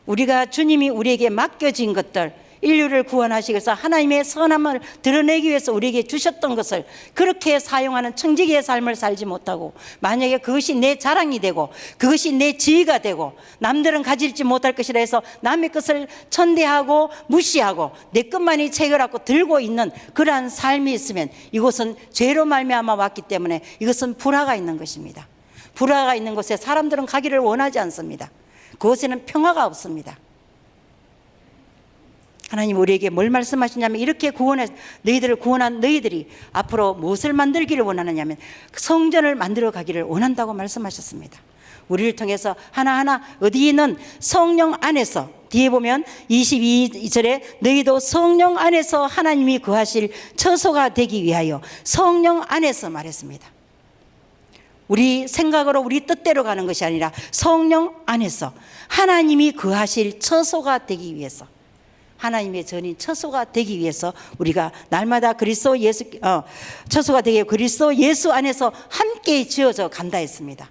S2: 우리가 주님이 우리에게 맡겨진 것들 인류를 구원하시기 위해서 하나님의 선함을 드러내기 위해서 우리에게 주셨던 것을 그렇게 사용하는 청지기의 삶을 살지 못하고, 만약에 그것이 내 자랑이 되고 그것이 내 지위가 되고 남들은 가질지 못할 것이라 해서 남의 것을 천대하고 무시하고 내 것만이 체결하고 들고 있는 그러한 삶이 있으면 이곳은 죄로 말미암아 왔기 때문에 이것은 불화가 있는 것입니다. 불화가 있는 곳에 사람들은 가기를 원하지 않습니다. 그곳에는 평화가 없습니다. 하나님 우리에게 뭘 말씀하시냐면, 이렇게 너희들을 구원한 너희들이 앞으로 무엇을 만들기를 원하느냐면 성전을 만들어 가기를 원한다고 말씀하셨습니다. 우리를 통해서 하나하나 어디 있는 성령 안에서, 뒤에 보면 22절에 너희도 성령 안에서 하나님이 거하실 처소가 되기 위하여, 성령 안에서 말했습니다. 우리 생각으로 우리 뜻대로 가는 것이 아니라 성령 안에서 하나님이 거하실 처소가 되기 위해서, 하나님의 전인 처소가 되기 위해서 우리가 날마다 처소가 되기 위해 그리스도 예수 안에서 함께 지어져 간다 했습니다.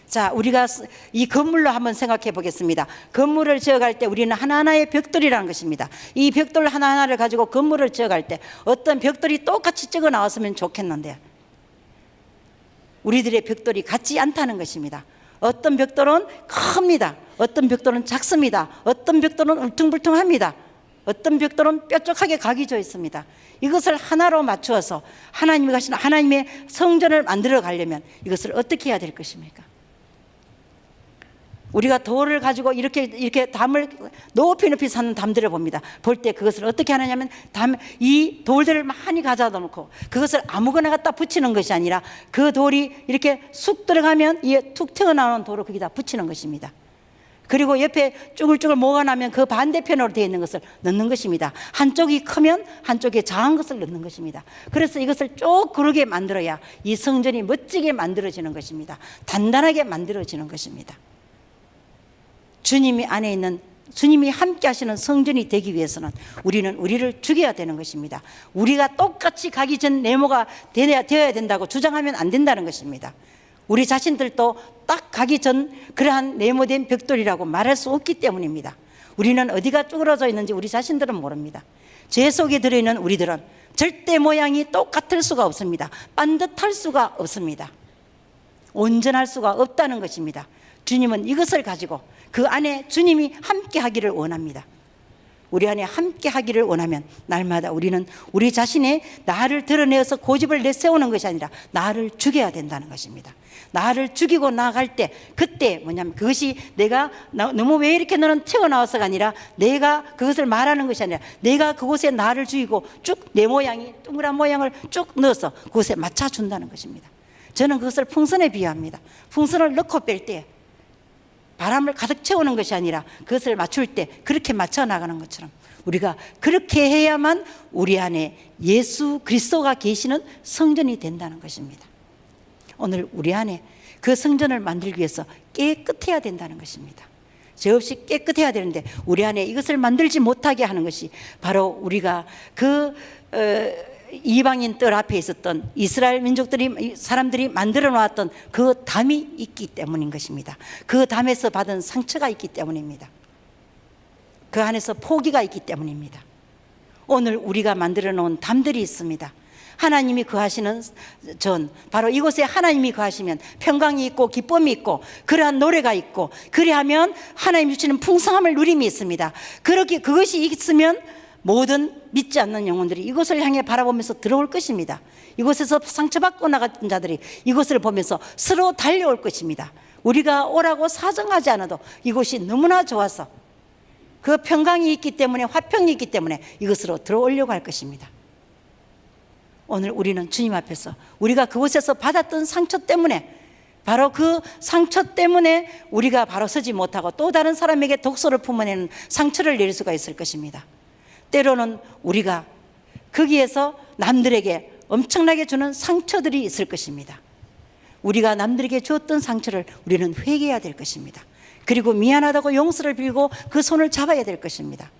S2: 자, 우리가 이 건물로 한번 생각해 보겠습니다. 건물을 지어갈 때 우리는 하나하나의 벽돌이라는 것입니다. 이 벽돌 하나하나를 가지고 건물을 지어갈 때 어떤 벽돌이 똑같이 찍어 나왔으면 좋겠는데 우리들의 벽돌이 같지 않다는 것입니다. 어떤 벽돌은 큽니다. 어떤 벽돌은 작습니다. 어떤 벽돌은 울퉁불퉁합니다. 어떤 벽돌은 뾰족하게 각이 져 있습니다. 이것을 하나로 맞추어서 하나님이 가신 하나님의 성전을 만들어 가려면 이것을 어떻게 해야 될 것입니까? 우리가 돌을 가지고 이렇게 담을 높이 사는 담들을 봅니다. 볼 때 그것을 어떻게 하느냐면 이 돌들을 많이 가져다 놓고 그것을 아무거나 갖다 붙이는 것이 아니라 그 돌이 이렇게 쑥 들어가면 이에 툭 튀어나오는 돌을 거기다 붙이는 것입니다. 그리고 옆에 쭈글쭈글 뭐가 나면 그 반대편으로 되어 있는 것을 넣는 것입니다. 한쪽이 크면 한쪽에 작은 것을 넣는 것입니다. 그래서 이것을 쭉 그르게 만들어야 이 성전이 멋지게 만들어지는 것입니다. 단단하게 만들어지는 것입니다. 주님이 안에 있는, 주님이 함께 하시는 성전이 되기 위해서는 우리는 우리를 죽여야 되는 것입니다. 우리가 똑같이 가기 전 네모가 되어야 된다고 주장하면 안 된다는 것입니다. 우리 자신들도 딱 가기 전 그러한 네모된 벽돌이라고 말할 수 없기 때문입니다. 우리는 어디가 쭈그러져 있는지 우리 자신들은 모릅니다. 죄 속에 들어있는 우리들은 절대 모양이 똑같을 수가 없습니다. 반듯할 수가 없습니다. 온전할 수가 없다는 것입니다. 주님은 이것을 가지고 그 안에 주님이 함께 하기를 원합니다. 우리 안에 함께 하기를 원하면 날마다 우리는 우리 자신의 나를 드러내어서 고집을 내세우는 것이 아니라 나를 죽여야 된다는 것입니다. 나를 죽이고 나아갈 때, 그때 뭐냐면 그것이 내가 너무 왜 이렇게 너는 튀어나와서가 아니라 내가 그것을 말하는 것이 아니라 내가 그곳에 나를 죽이고 쭉 내 모양이 동그란 모양을 쭉 넣어서 그곳에 맞춰준다는 것입니다. 저는 그것을 풍선에 비유합니다. 풍선을 넣고 뺄 때 바람을 가득 채우는 것이 아니라 그것을 맞출 때 그렇게 맞춰 나가는 것처럼 우리가 그렇게 해야만 우리 안에 예수 그리스도가 계시는 성전이 된다는 것입니다. 오늘 우리 안에 그 성전을 만들기 위해서 깨끗해야 된다는 것입니다. 죄 없이 깨끗해야 되는데 우리 안에 이것을 만들지 못하게 하는 것이 바로 우리가 이방인 뜰 앞에 있었던 이스라엘 사람들이 만들어 놓았던 그 담이 있기 때문인 것입니다. 그 담에서 받은 상처가 있기 때문입니다. 그 안에서 포기가 있기 때문입니다. 오늘 우리가 만들어 놓은 담들이 있습니다. 하나님이 거하시는 바로 이곳에 하나님이 거하시면 평강이 있고 기쁨이 있고 그러한 노래가 있고 그리하면 하나님 주시는 풍성함을 누림이 있습니다. 그것이 있으면 모든 믿지 않는 영혼들이 이곳을 향해 바라보면서 들어올 것입니다. 이곳에서 상처받고 나갔던 자들이 이곳을 보면서 서로 달려올 것입니다. 우리가 오라고 사정하지 않아도 이곳이 너무나 좋아서 그 평강이 있기 때문에, 화평이 있기 때문에 이것으로 들어오려고 할 것입니다. 오늘 우리는 주님 앞에서 우리가 그곳에서 받았던 상처 때문에, 바로 그 상처 때문에 우리가 바로 서지 못하고 또 다른 사람에게 독소를 품어내는 상처를 낼 수가 있을 것입니다. 때로는 우리가 거기에서 남들에게 엄청나게 주는 상처들이 있을 것입니다. 우리가 남들에게 주었던 상처를 우리는 회개해야 될 것입니다. 그리고 미안하다고 용서를 빌고 그 손을 잡아야 될 것입니다.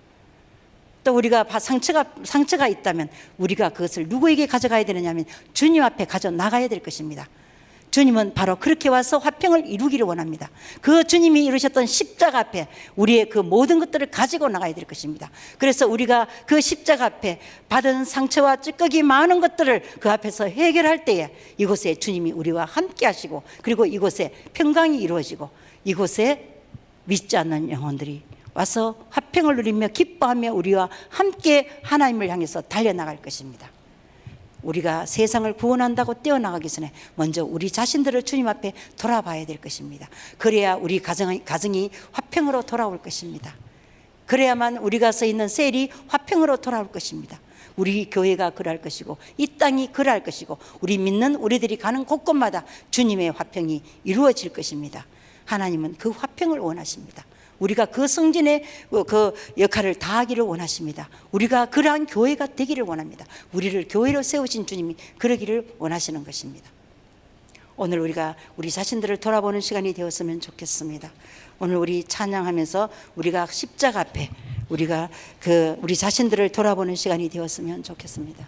S2: 또 우리가 상처가 있다면 우리가 그것을 누구에게 가져가야 되느냐 하면 주님 앞에 가져나가야 될 것입니다. 주님은 바로 그렇게 와서 화평을 이루기를 원합니다. 그 주님이 이루셨던 십자가 앞에 우리의 그 모든 것들을 가지고 나가야 될 것입니다. 그래서 우리가 그 십자가 앞에 받은 상처와 찌꺼기 많은 것들을 그 앞에서 해결할 때에 이곳에 주님이 우리와 함께 하시고, 그리고 이곳에 평강이 이루어지고, 이곳에 믿지 않는 영혼들이 와서 화평을 누리며 기뻐하며 우리와 함께 하나님을 향해서 달려나갈 것입니다. 우리가 세상을 구원한다고 뛰어나가기 전에 먼저 우리 자신들을 주님 앞에 돌아봐야 될 것입니다. 그래야 우리 가정이 화평으로 돌아올 것입니다. 그래야만 우리가 서 있는 셀이 화평으로 돌아올 것입니다. 우리 교회가 그럴 것이고, 이 땅이 그럴 것이고, 우리 믿는 우리들이 가는 곳곳마다 주님의 화평이 이루어질 것입니다. 하나님은 그 화평을 원하십니다. 우리가 그 성진의 그 역할을 다하기를 원하십니다. 우리가 그러한 교회가 되기를 원합니다. 우리를 교회로 세우신 주님이 그러기를 원하시는 것입니다. 오늘 우리가 우리 자신들을 돌아보는 시간이 되었으면 좋겠습니다. 오늘 우리 찬양하면서 우리가 십자가 앞에 우리가 우리 자신들을 돌아보는 시간이 되었으면 좋겠습니다.